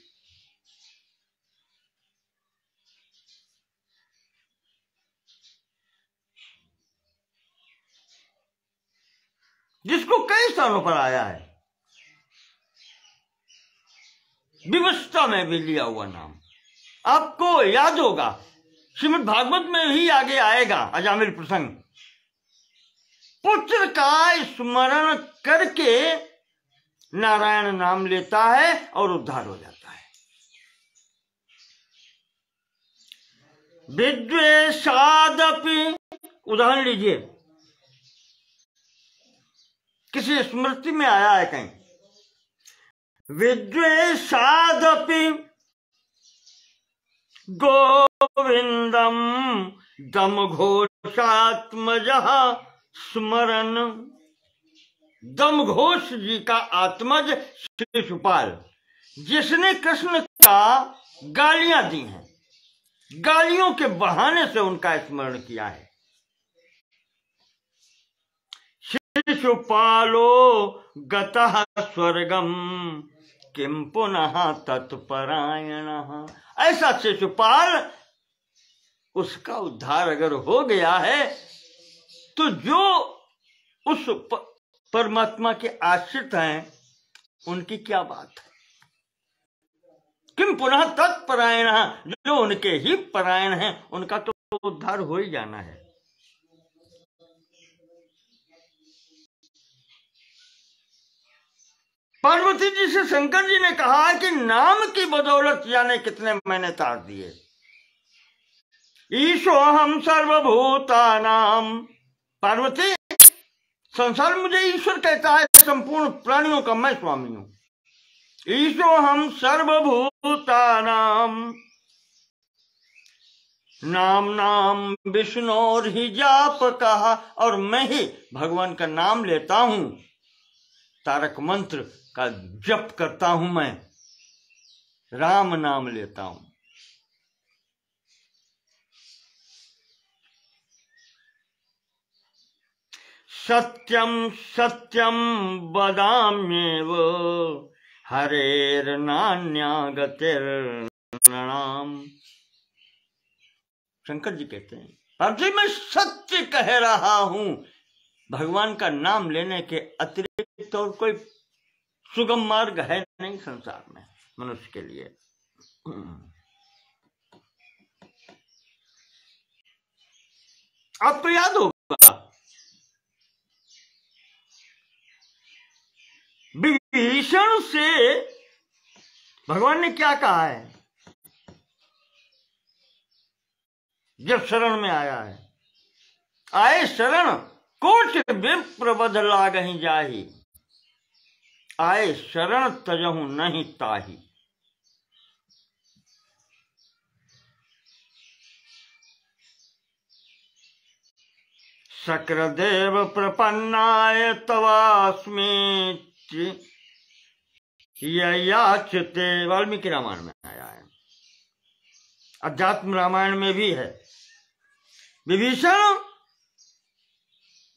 जिसको कई स्थानों पर आया है, विवशता में भी लिया हुआ नाम। आपको याद होगा, श्रीमद् भागवत में ही आगे आएगा अजामिल प्रसंग। पुत्र का स्मरण करके नारायण नाम लेता है और उद्धार हो जाता है। विद्वेषादपि, उदाहरण लीजिए, किसी स्मृति में आया है कहीं, विद्वेषादपि गोविंदम दम घोषात्मजः स्मरण। दम घोष जी का आत्मज शिशुपाल, जिसने कृष्ण का गालियां दी हैं, गालियों के बहाने से उनका स्मरण किया है। शिशुपालो गतः स्वर्गम किम पुनः तत्परायणः। ऐसा शिशुपाल, उसका उद्धार अगर हो गया है, तो जो उस परमात्मा के आश्रित हैं, उनकी क्या बात है। किम पुनः तत्परायणः, जो उनके ही परायण हैं, उनका तो उद्धार हो ही जाना है। पार्वती जी से शंकर जी ने कहा कि नाम की बदौलत जाने कितने मैंने तार दिए। ईशो हम सर्वभूतानाम, पार्वती संसार मुझे ईश्वर कहता है, संपूर्ण प्राणियों का मैं स्वामी हूं। ईशो हम सर्वभूतानाम नाम नाम विष्णु और ही जाप कहा, और मैं ही भगवान का नाम लेता हूं, तारक मंत्र का जप करता हूं, मैं राम नाम लेता हूं। सत्यम सत्यम वदाम्येव हरेर्नान्यागतिर्नृणाम्। शंकर जी कहते हैं, पार्वती मैं सत्य कह रहा हूं, भगवान का नाम लेने के अतिरिक्त और कोई सुगम मार्ग है नहीं संसार में मनुष्य के लिए। आपको याद होगा, विभीषण से भगवान ने क्या कहा है जब शरण में आया है? आए शरण कोटि विप्र बध लागहि जाहि, आए शरण तजहु नहीं ताहि। शक्रदेव प्रपन्नाय तवास्मि याचते, वाल्मीकि रामायण में आया है, अध्यात्म रामायण में भी है। विभीषण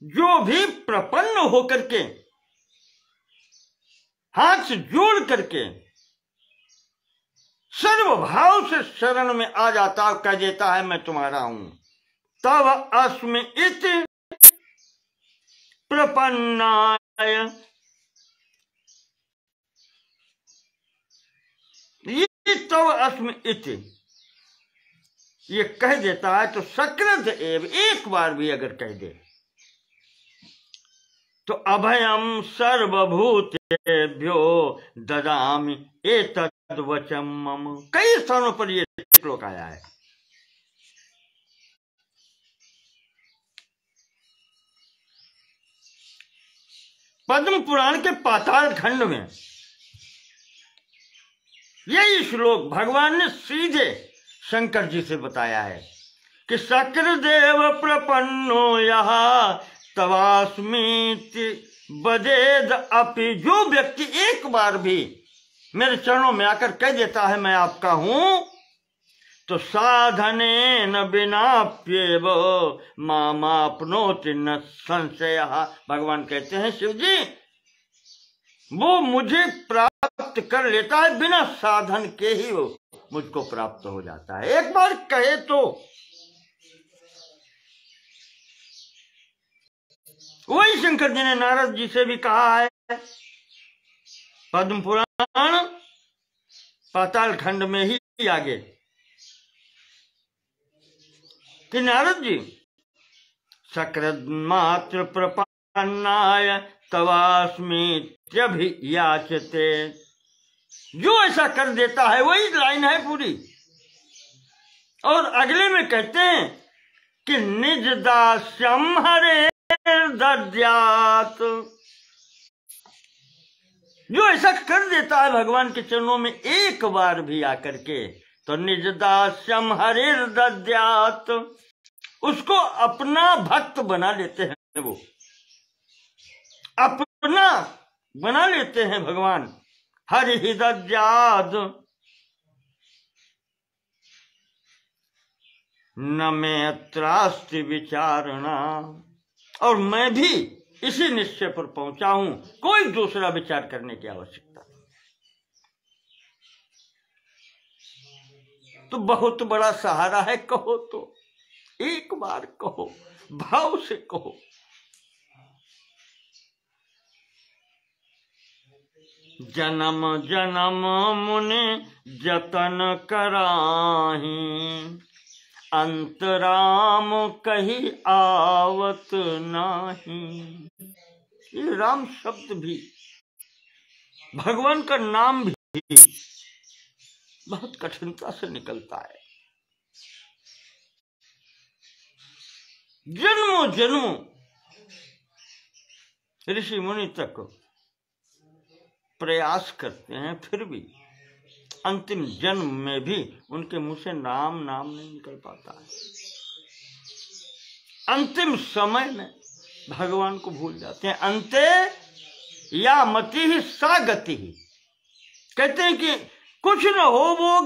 जो भी प्रपन्न होकर के हाथ जोड़ करके सर्वभाव से शरण में आ जाता, कह देता है मैं तुम्हारा हूं, तब अस्मि इति प्रपन्नाय, तव अस्मि इति ये कह देता है तो सकृत एव एक बार भी अगर कह दे तो अभयम सर्वभूतेभ्यो ददामि एतद् वचम मम। कई स्थानों पर ये श्लोक आया है। पद्म पुराण के पाताल खंड में यही श्लोक भगवान ने सीधे शंकर जी से बताया है कि शक्रदेव प्रपन्नो यहाँ तवास्मीति बदेद अपि। जो व्यक्ति एक बार भी मेरे चरणों में आकर कह देता है मैं आपका हूं तो साधने न बिनाप्येव मामाप्नोति न संशय। भगवान कहते हैं शिव जी वो मुझे प्राप्त कर लेता है, बिना साधन के ही वो मुझको प्राप्त हो जाता है। एक बार कहे तो वही शंकर जी ने नारद जी से भी कहा है पद्म पुराण पाताल खंड में ही आगे कि नारद जी सकृद मात्र प्रपन्नाय तवास्मीत्यभियाचते। जो ऐसा कर देता है वही लाइन है पूरी। और अगले में कहते हैं कि निज दास्यम हरे दद्यात्। जो ऐसा कर देता है भगवान के चरणों में एक बार भी आकर के तो निज दास्यम हरे दद्यात्, उसको अपना भक्त बना लेते हैं। वो अपना बना लेते हैं भगवान। हरि दद्यात् न में अत्रास्ति विचारणा। और मैं भी इसी निश्चय पर पहुंचा हूं, कोई दूसरा विचार करने की आवश्यकता नहीं। तो बहुत बड़ा सहारा है। कहो तो एक बार कहो, भाव से कहो। जन्म जन्म मुनि जतन कराही, अंतराम कही आवत नाही। ये राम शब्द भी, भगवान का नाम भी बहुत कठिनता से निकलता है। जन्मों जन्मों ऋषि मुनि तक प्रयास करते हैं, फिर भी अंतिम जन्म में भी उनके मुंह से नाम नहीं निकल पाता है। अंतिम समय में भगवान को भूल जाते हैं। अंते या मति ही सा गति ही। कहते हैं कि कुछ न हो, वो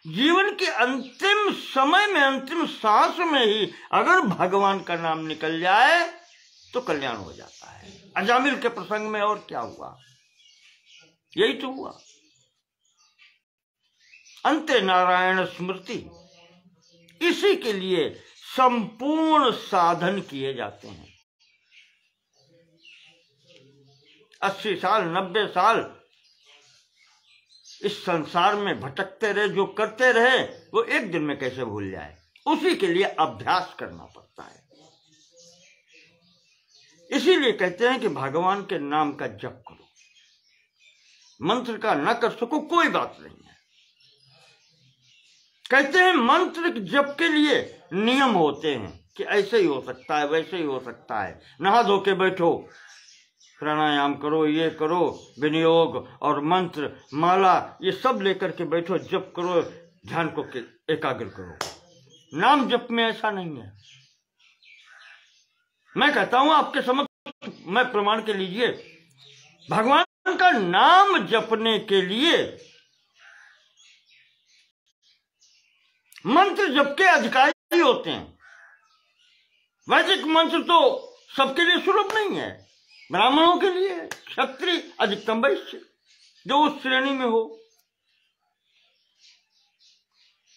जीवन के अंतिम समय में, अंतिम सांस में ही अगर भगवान का नाम निकल जाए तो कल्याण हो जाता है। अजामिल के प्रसंग में और क्या हुआ, यही तो हुआ। अंते नारायण स्मृति, इसी के लिए संपूर्ण साधन किए जाते हैं। 80 साल 90 साल इस संसार में भटकते रहे, जो करते रहे वो एक दिन में कैसे भूल जाए। उसी के लिए अभ्यास करना पड़ता है। इसीलिए कहते हैं कि भगवान के नाम का जप करो। मंत्र का न कर सको कोई बात नहीं है। कहते हैं मंत्र जप के लिए नियम होते हैं कि ऐसे ही हो सकता है, वैसे ही हो सकता है। नहा धो के बैठो, प्राणायाम करो, ये करो, विनियोग और मंत्र माला ये सब लेकर के बैठो, जप करो, ध्यान को एकाग्र करो। नाम जप में ऐसा नहीं है। मैं कहता हूं आपके समक्ष, मैं प्रमाण के लीजिए, भगवान का नाम जपने के लिए मंत्र जप के अधिकारी होते हैं। वैदिक मंत्र तो सबके लिए सुलभ नहीं है। ब्राह्मणों के लिए, क्षत्रिय, अधिकतम वैश्य जो उस श्रेणी में हो,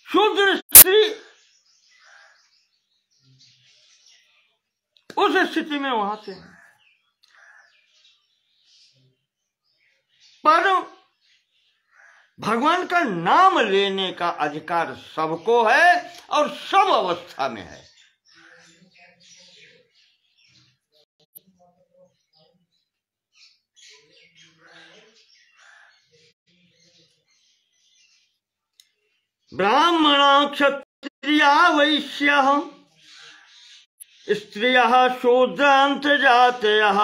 शूद्र स्त्री उस स्थिति में वहां से। पर भगवान का नाम लेने का अधिकार सबको है और सब अवस्था में है। ब्राह्मण क्षत्रिया वैश्य स्त्रियः शूद्रांत जातयः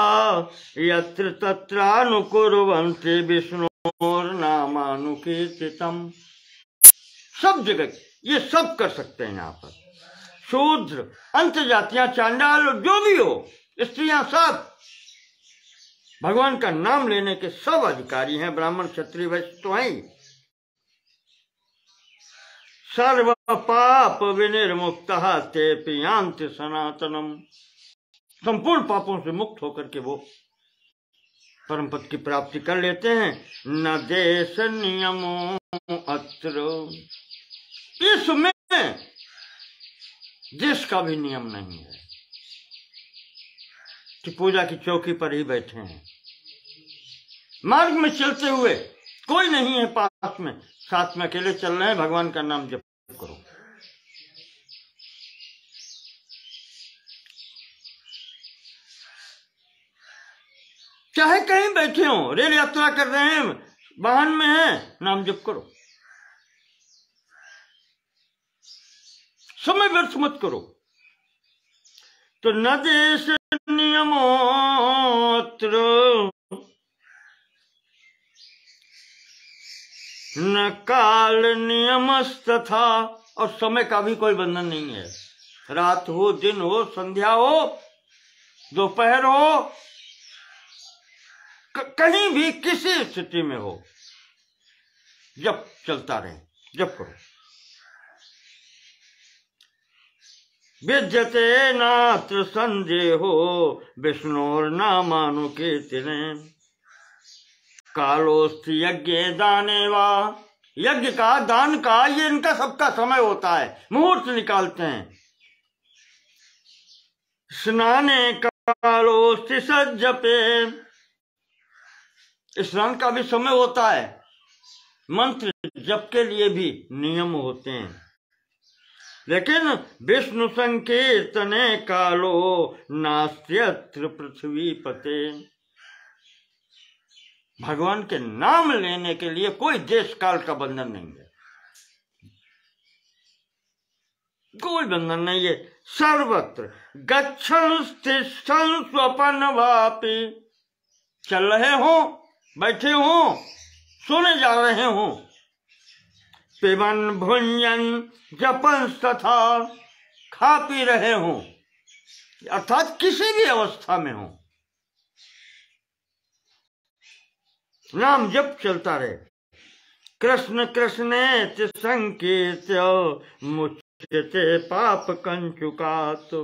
यत्र तत्रानुकुर्वन्ति विष्णोर्नामानुकीर्तितम्। सब जगह ये सब कर सकते हैं। यहाँ पर शूद्र, अंत जातियां, चांडाल, जो भी हो, स्त्रियां, सब भगवान का नाम लेने के सब अधिकारी हैं। ब्राह्मण क्षत्रिय वैश्य तो हैं। सर्व पाप विनिर्मुक्तः ते यान्ति सनातनम। संपूर्ण पापों से मुक्त होकर के वो परम पद की प्राप्ति कर लेते हैं। न देश नियमो अत्र, इसमें देश का भी नियम नहीं है कि पूजा की चौकी पर ही बैठे हैं। मार्ग में चलते हुए कोई नहीं है पास में, साथ में अकेले चल रहे हैं, भगवान का नाम जप करो। चाहे कहीं बैठे हो, रेल यात्रा कर रहे हैं, वाहन में हैं, नाम जप करो। समय व्यर्थ मत करो। तो न देश नियमोत्र न काल नियमस्तथा, और समय का भी कोई बंधन नहीं है। रात हो, दिन हो, संध्या हो, दोपहर हो, कहीं भी किसी स्थिति में हो, जब चलता रहे, जब करो। विद्यते नात्र संदेहो विष्णोर्नामानुकीर्तने कालोस्ति यज्ञ दाने वा। यज्ञ का, दान का, ये इनका सबका समय होता है, मुहूर्त निकालते हैं। स्नाने कालोस्ति सज्जपे, स्नान का भी समय होता है। मंत्र जप के लिए भी नियम होते हैं। लेकिन विष्णु संकीर्तने कालो नास्त्यत्र पृथ्वी पते, भगवान के नाम लेने के लिए कोई देश काल का बंधन नहीं है, कोई बंधन नहीं है। सर्वत्र गच्छन् तिष्ठन् स्वपन वापि, चल रहे हो, बैठे हो, सोने जा रहे हो, पिबन भुंजन जपन तथा, खा पी रहे हो, अर्थात किसी भी अवस्था में हो, नाम जप चलता रहे। कृष्ण कृष्णेति संकीर्त्य मुच्यते पाप कंचुकात्।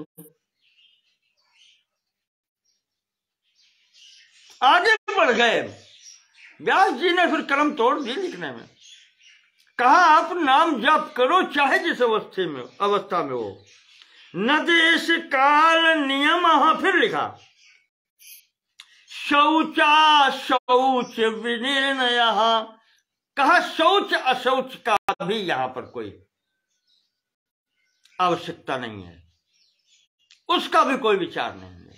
आगे बढ़ गए। व्यास जी ने फिर कलम तोड़ दी लिखने में। कहा आप नाम जप करो चाहे जिस अवस्था में हो। न देश काल नियम, फिर लिखा शौचा शौच विनिर्णय। कहा शौच अशौच का भी यहां पर कोई आवश्यकता नहीं है, उसका भी कोई विचार नहीं है।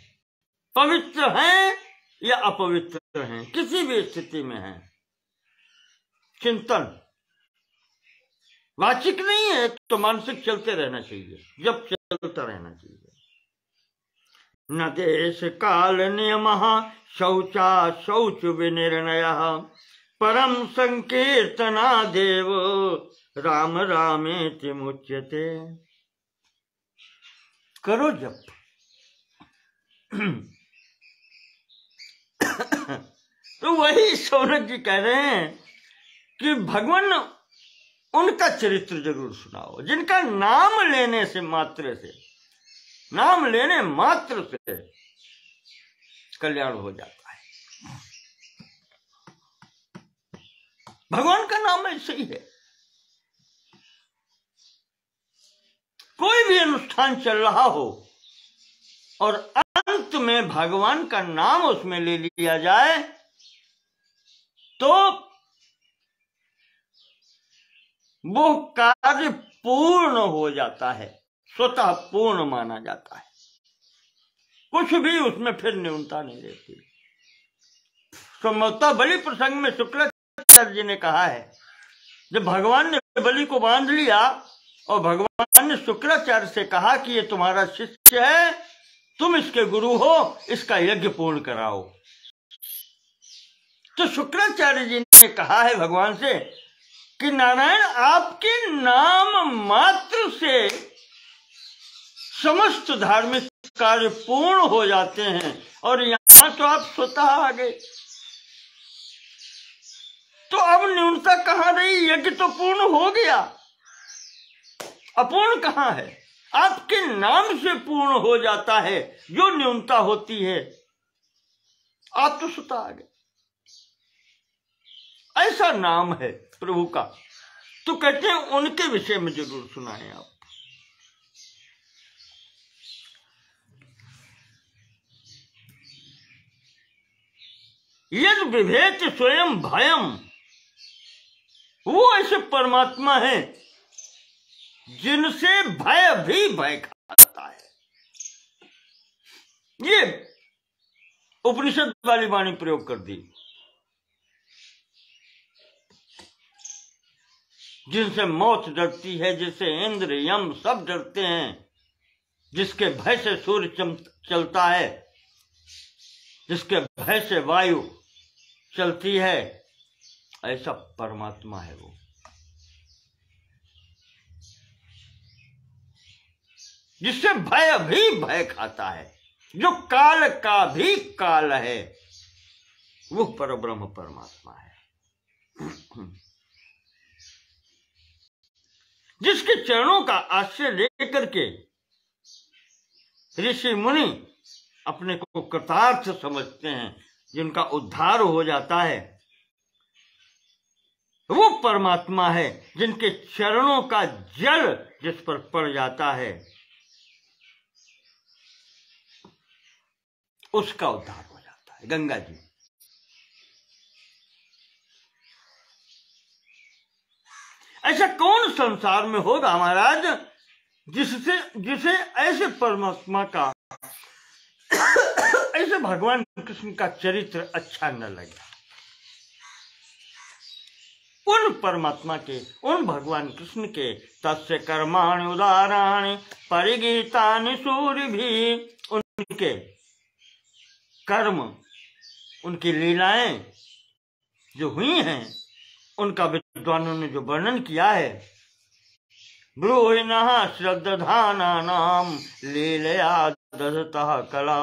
पवित्र हैं या अपवित्र हैं, किसी भी स्थिति में हैं, चिंतन वाचिक नहीं है तो मानसिक चलते रहना चाहिए, जब चलता रहना चाहिए। न देश काल नियम शौचा शौच विनिर्णय परम संकीर्तना देव राम रामेति मुच्यते। करो जप। तो वही सौनक जी कह रहे हैं कि भगवान उनका चरित्र जरूर सुनाओ जिनका नाम लेने से मात्र से, नाम लेने मात्र से कल्याण हो जाता है। भगवान का नाम ऐसे ही है। कोई भी अनुष्ठान चल रहा हो और अंत में भगवान का नाम उसमें ले लिया जाए तो वो कार्य पूर्ण हो जाता है, स्वतः पूर्ण माना जाता है, कुछ भी उसमें फिर न्यूनता नहीं रहती। संभवतः बलि प्रसंग में शुक्राचार्य जी ने कहा है, जब भगवान ने बलि को बांध लिया और भगवान ने शुक्राचार्य से कहा कि ये तुम्हारा शिष्य है, तुम इसके गुरु हो, इसका यज्ञ पूर्ण कराओ। तो शुक्राचार्य जी ने कहा है भगवान से कि नारायण, आपके नाम मात्र से समस्त धार्मिक कार्य पूर्ण हो जाते हैं, और यहां तो आप स्वतः आ गए, तो अब न्यूनता कहां रही? यज्ञ तो पूर्ण हो गया, अपूर्ण कहां है? आपके नाम से पूर्ण हो जाता है जो न्यूनता होती है, आप तो स्वतः आ गए। ऐसा नाम है प्रभु का। तो कहते हैं उनके विषय में जरूर सुनाएं आप। यद विभेद स्वयं भयम, वो ऐसे परमात्मा है जिनसे भय भी भय खाता है। ये उपनिषद वाली वाणी प्रयोग कर दी, जिनसे मौत डरती है, जिससे इंद्र यम सब डरते हैं, जिसके भय से सूर्य चलता है, जिसके भय से वायु चलती है, ऐसा परमात्मा है वो। जिससे भय भी भय खाता है, जो काल का भी काल है, वो परब्रह्म परमात्मा है। जिसके चरणों का आश्रय लेकर के ऋषि मुनि अपने को कृतार्थ समझते हैं, जिनका उद्धार हो जाता है, वो परमात्मा है। जिनके चरणों का जल जिस पर पड़ जाता है, उसका उद्धार हो जाता है। गंगा जी, ऐसा कौन संसार में होगा महाराज जिसे ऐसे परमात्मा का ऐसे भगवान कृष्ण का चरित्र अच्छा न लगे। उन परमात्मा के, उन भगवान कृष्ण के तस्य कर्माणि उदाराणि परिगीतानि सूरिभिः, उनके कर्म, उनकी लीलाएं जो हुई हैं, उनका विद्वानों ने जो वर्णन किया है, ब्रूहिणः श्रद्धानानां लीलया दधतः कला,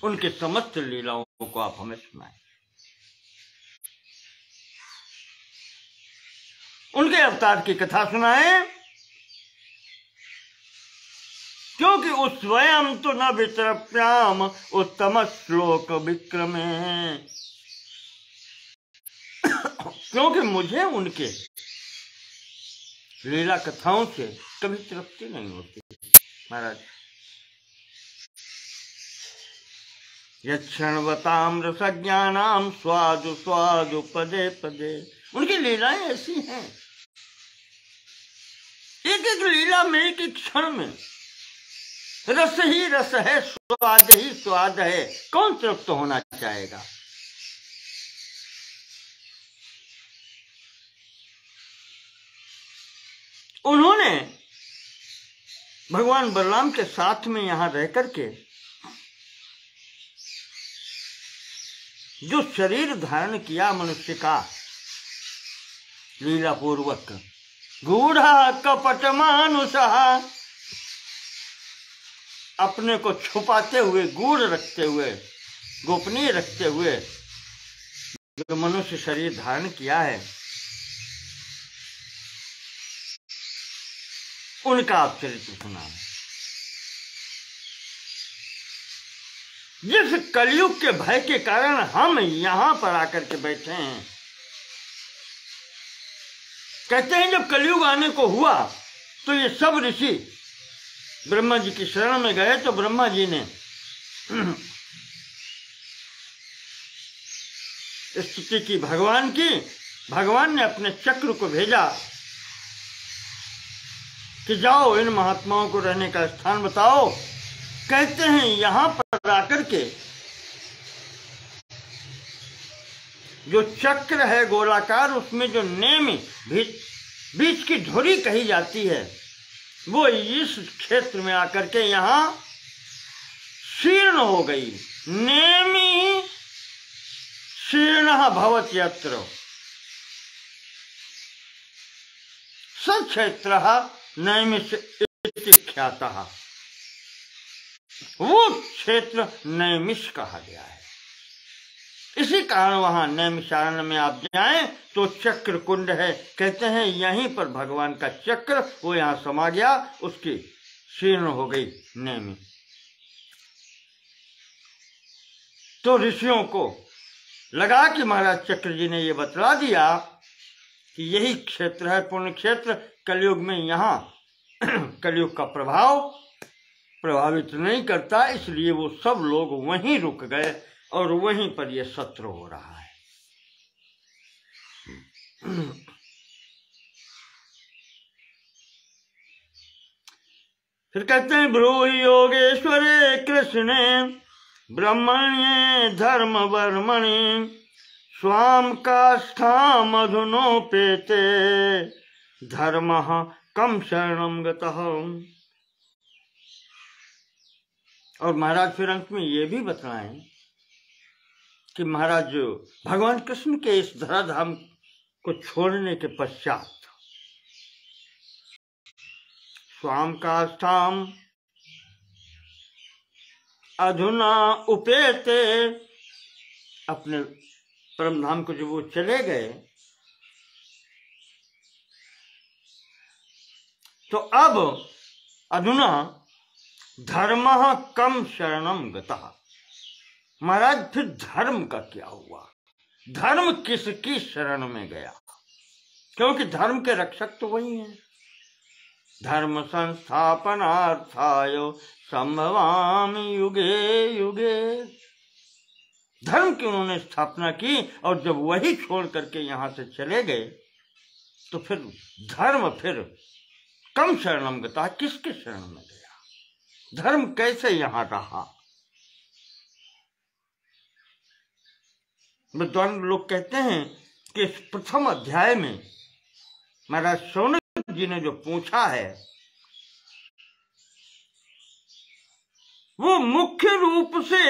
उनके समस्त लीलाओं को आप हमें सुनाएं, उनके अवतार की कथा सुनाएं, क्योंकि उस स्वयं तो न वितरप्याम उत्तम श्लोक विक्रमे, क्योंकि मुझे उनके लीला कथाओं से कभी तृप्ति नहीं होती महाराज। यक्षणवताम रसज्ञानाम स्वादु स्वादु पदे पदे, उनकी लीलाएं ऐसी हैं, एक एक लीला में, एक एक क्षण में रस ही रस है, स्वाद ही स्वाद है, कौन तृप्त होना चाहेगा? उन्होंने भगवान बलराम के साथ में यहां रह करके जो शरीर धारण किया मनुष्य का लीला पूर्वक, गूढ़ा कपट मानुषः, अपने को छुपाते हुए, गूढ़ रखते हुए, गोपनीय रखते हुए जो मनुष्य शरीर धारण किया है, उनका आप चरित्र सुना। जिस कलयुग के भय के कारण हम यहां पर आकर के बैठे हैं, कहते हैं जब कलयुग आने को हुआ तो ये सब ऋषि ब्रह्मा जी की शरण में गए, तो ब्रह्मा जी ने स्तुति की भगवान की, भगवान ने अपने चक्र को भेजा कि जाओ इन महात्माओं को रहने का स्थान बताओ। कहते हैं यहां पर आकर के जो चक्र है गोलाकार, उसमें जो नेमी बीच की धुरी कही जाती है, वो इस क्षेत्र में आकर के यहां शीर्ण हो गई। नेमी शीर्ण भवत यत्र स क्षेत्र नैमिष इति ख्यातः। वो क्षेत्र नैमिष कहा गया है। इसी कारण वहां नैमिषारण्य में आप जाएं तो चक्र कुंड है। कहते हैं यहीं पर भगवान का चक्र वो यहां समा गया, उसकी शीर्ण हो गई नेमी। तो ऋषियों को लगा कि महाराज चक्र जी ने ये बतला दिया कि यही क्षेत्र है पुण्य क्षेत्र। कलयुग में यहाँ कलयुग का प्रभाव प्रभावित नहीं करता, इसलिए वो सब लोग वहीं रुक गए और वहीं पर ये सत्र हो रहा है। फिर कहते हैं ब्रूहि योगेश्वरे कृष्णे ब्रह्मण्ये धर्म वर्मणि स्वाम काष्ठाम अधुनोपेते धर्मः कम शरणम गतः। और महाराज फिर अंत में ये भी बताएं कि महाराज भगवान कृष्ण के इस धराधाम को छोड़ने के पश्चात स्वाम काष्ठाम अधुना उपेते, अपने परम धाम को जब वो चले गए तो अब अधुना धर्म कम शरणम गतः। महाराज फिर धर्म का क्या हुआ? धर्म किसकी शरण में गया? क्योंकि धर्म के रक्षक तो वही हैं। धर्म संस्थापनार्थाय संभवामि युगे युगे। धर्म की उन्होंने स्थापना की और जब वही छोड़ करके यहां से चले गए तो फिर धर्म फिर कम शरणम गता, किसके शरण में गया? धर्म कैसे यहां रहा? विद्वान लोग कहते हैं कि इस प्रथम अध्याय में महाराज शौनक जी ने जो पूछा है वो मुख्य रूप से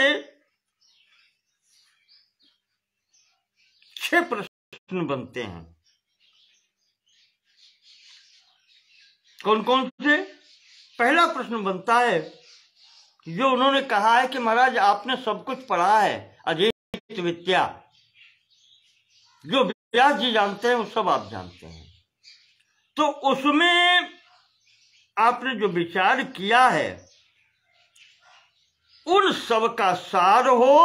6 प्रश्न बनते हैं। कौन कौन से? पहला प्रश्न बनता है जो उन्होंने कहा है कि महाराज आपने सब कुछ पढ़ा है, अधीत विद्या, जो व्यास जी जानते हैं वो सब आप जानते हैं, तो उसमें आपने जो विचार किया है उन सब का सार हो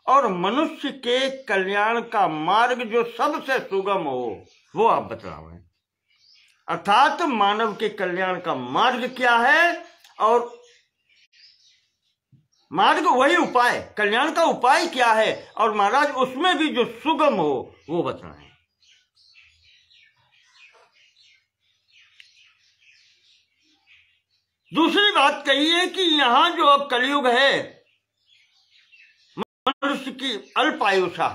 और मनुष्य के कल्याण का मार्ग जो सबसे सुगम हो वो आप बतलाओ। अर्थात मानव के कल्याण का मार्ग क्या है और मार्ग वही उपाय, कल्याण का उपाय क्या है और महाराज उसमें भी जो सुगम हो वो बताएं। दूसरी बात कही है कि यहां जो अब कलयुग है मनुष्य की अल्प आयुषा,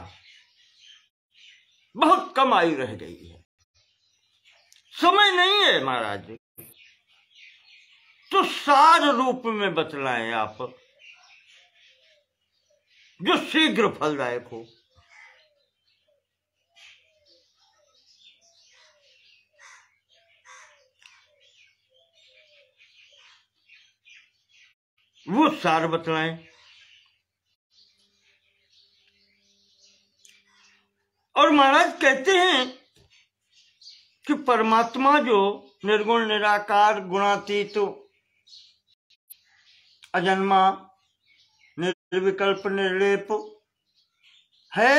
बहुत कम आयु रह गई है, समय नहीं है महाराज, तो सार रूप में बतलाएं आप जो शीघ्र फलदायक हो। वो सार बतलाएं। और महाराज कहते हैं कि परमात्मा जो निर्गुण निराकार गुणातीत अजन्मा निर्विकल्प निर्लेप है,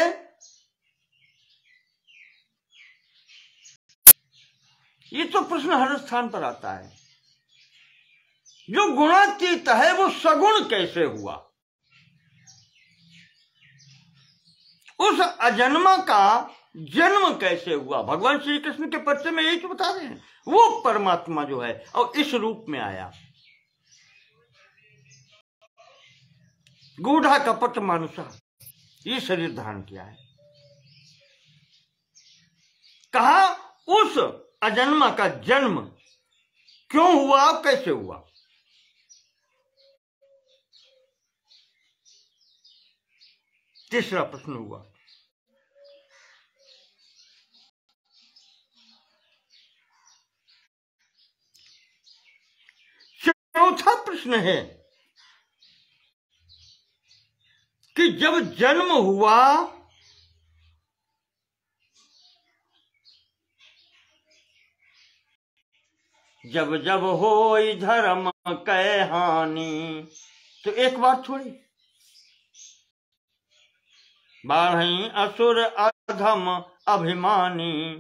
ये तो प्रश्न हर स्थान पर आता है। जो गुणातीत है वो सगुण कैसे हुआ? उस अजन्मा का जन्म कैसे हुआ, भगवान श्री कृष्ण के परिचय में यही तो बता रहे हैं। वो परमात्मा जो है और इस रूप में आया, गूढ़ा कपट मानुषा, ये शरीर धारण किया है। कहा उस अजन्मा का जन्म क्यों हुआ, कैसे हुआ। तीसरा प्रश्न हुआ। चौथा प्रश्न है कि जब जन्म हुआ जब जब होई धर्म कै हानि, तो एक बात थोड़ी, बाढ़ई असुर अधम अभिमानी,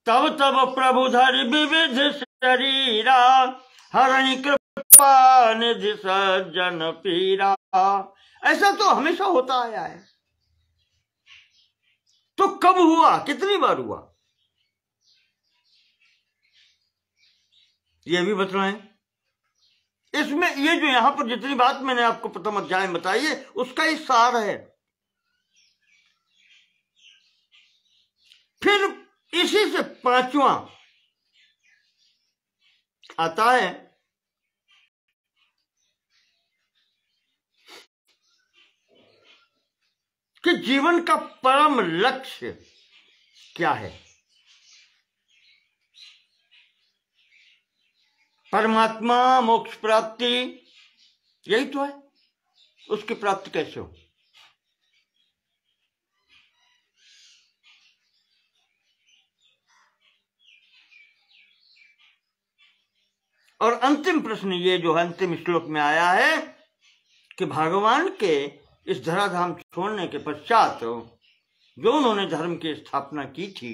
तब तब प्रभु धरि विविध शरीरा, हरहि कृपा निधि सज्जन पीरा। ऐसा तो हमेशा होता आया है, तो कब हुआ, कितनी बार हुआ, ये भी बतलाएं। इसमें ये जो यहां पर जितनी बात मैंने आपको प्रथम अध्याय में बताई है, उसका ही सार है। फिर इसी से पांचवा आता है कि जीवन का परम लक्ष्य क्या है। परमात्मा, मोक्ष प्राप्ति, यही तो है। उसकी प्राप्ति कैसे हो। और अंतिम प्रश्न ये जो है अंतिम श्लोक में आया है कि भगवान के इस धराधाम छोड़ने के पश्चात जो उन्होंने धर्म की स्थापना की थी,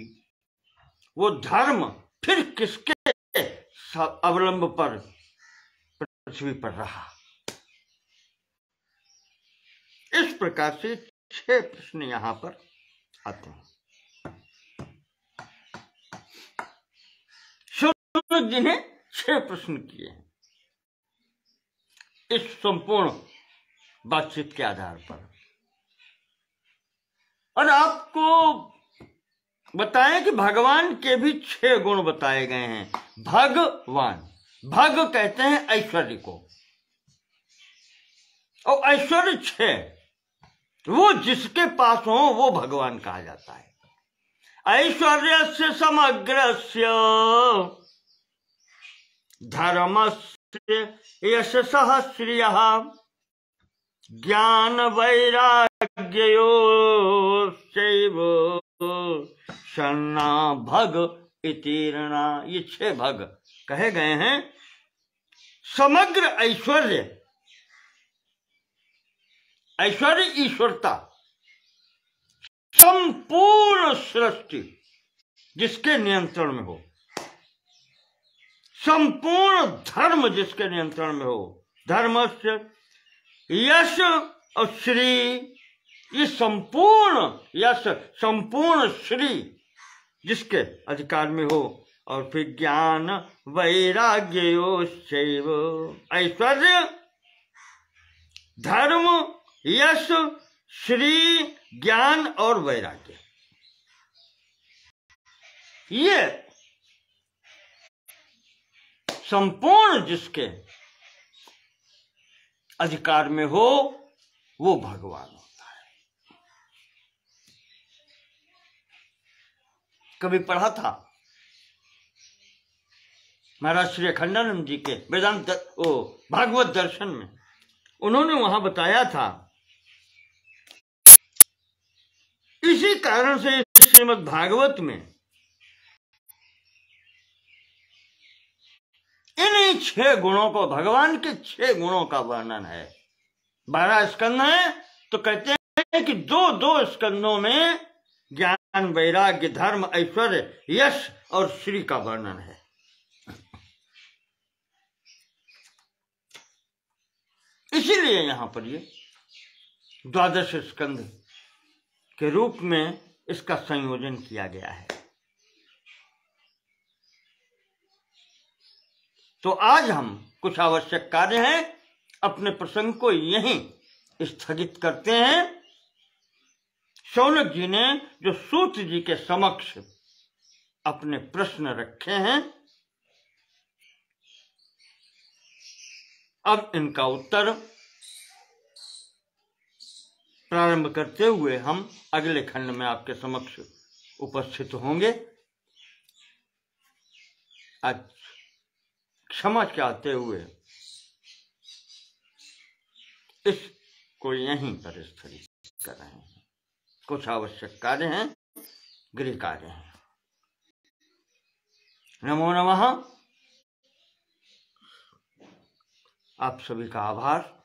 वो धर्म फिर किसके अवलंब पर पृथ्वी पर रहा। इस प्रकार से 6 प्रश्न यहां पर आते हैं। सूर्य जी ने 6 प्रश्न किए हैं इस संपूर्ण बातचीत के आधार पर, और आपको बताएं कि भगवान के भी 6 गुण बताए गए हैं। भगवान, भग कहते हैं ऐश्वर्य को, और ऐश्वर्य 6, वो जिसके पास हो वो भगवान कहा जाता है। ऐश्वर्यस्य समग्रस्य धर्मस्य यशसः श्रियः ज्ञान वैराग्ययोश्चैव शन्ना भग इतीर्णा। ये 6 भग कहे गए हैं। समग्र ऐश्वर्य, ऐश्वर्य ईश्वरता, संपूर्ण सृष्टि जिसके नियंत्रण में हो, संपूर्ण धर्म जिसके नियंत्रण में हो, धर्मस्य यश और श्री, ये संपूर्ण यश, संपूर्ण श्री जिसके अधिकार में हो, और फिर ज्ञान वैराग्ययोश्चैव, ऐश्वर्य, धर्म, यश, श्री, ज्ञान और वैराग्य, ये संपूर्ण जिसके अधिकार में हो वो भगवान होता है। कभी पढ़ा था महाराज श्री अखंडानंद जी के वेदांत भागवत दर्शन में, उन्होंने वहां बताया था, इसी कारण से श्रीमद् भागवत में इन्हीं 6 गुणों को, भगवान के 6 गुणों का वर्णन है। 12 स्कंद है, तो कहते हैं कि 2-2 स्कंदों में ज्ञान, वैराग्य, धर्म, ऐश्वर्य, यश और श्री का वर्णन है। इसीलिए यहां पर ये 12 स्कंद के रूप में इसका संयोजन किया गया है। तो आज हम कुछ आवश्यक कार्य हैं, अपने प्रसंग को यहीं स्थगित करते हैं। शौनक जी ने जो सूत जी के समक्ष अपने प्रश्न रखे हैं, अब इनका उत्तर प्रारंभ करते हुए हम अगले खंड में आपके समक्ष उपस्थित होंगे। आज क्षमा चाहते हुए इसको यहीं पर स्थगित कर रहे हैं। कुछ आवश्यक कार्य हैं, गृह कार्य हैं। नमो नमः। आप सभी का आभार।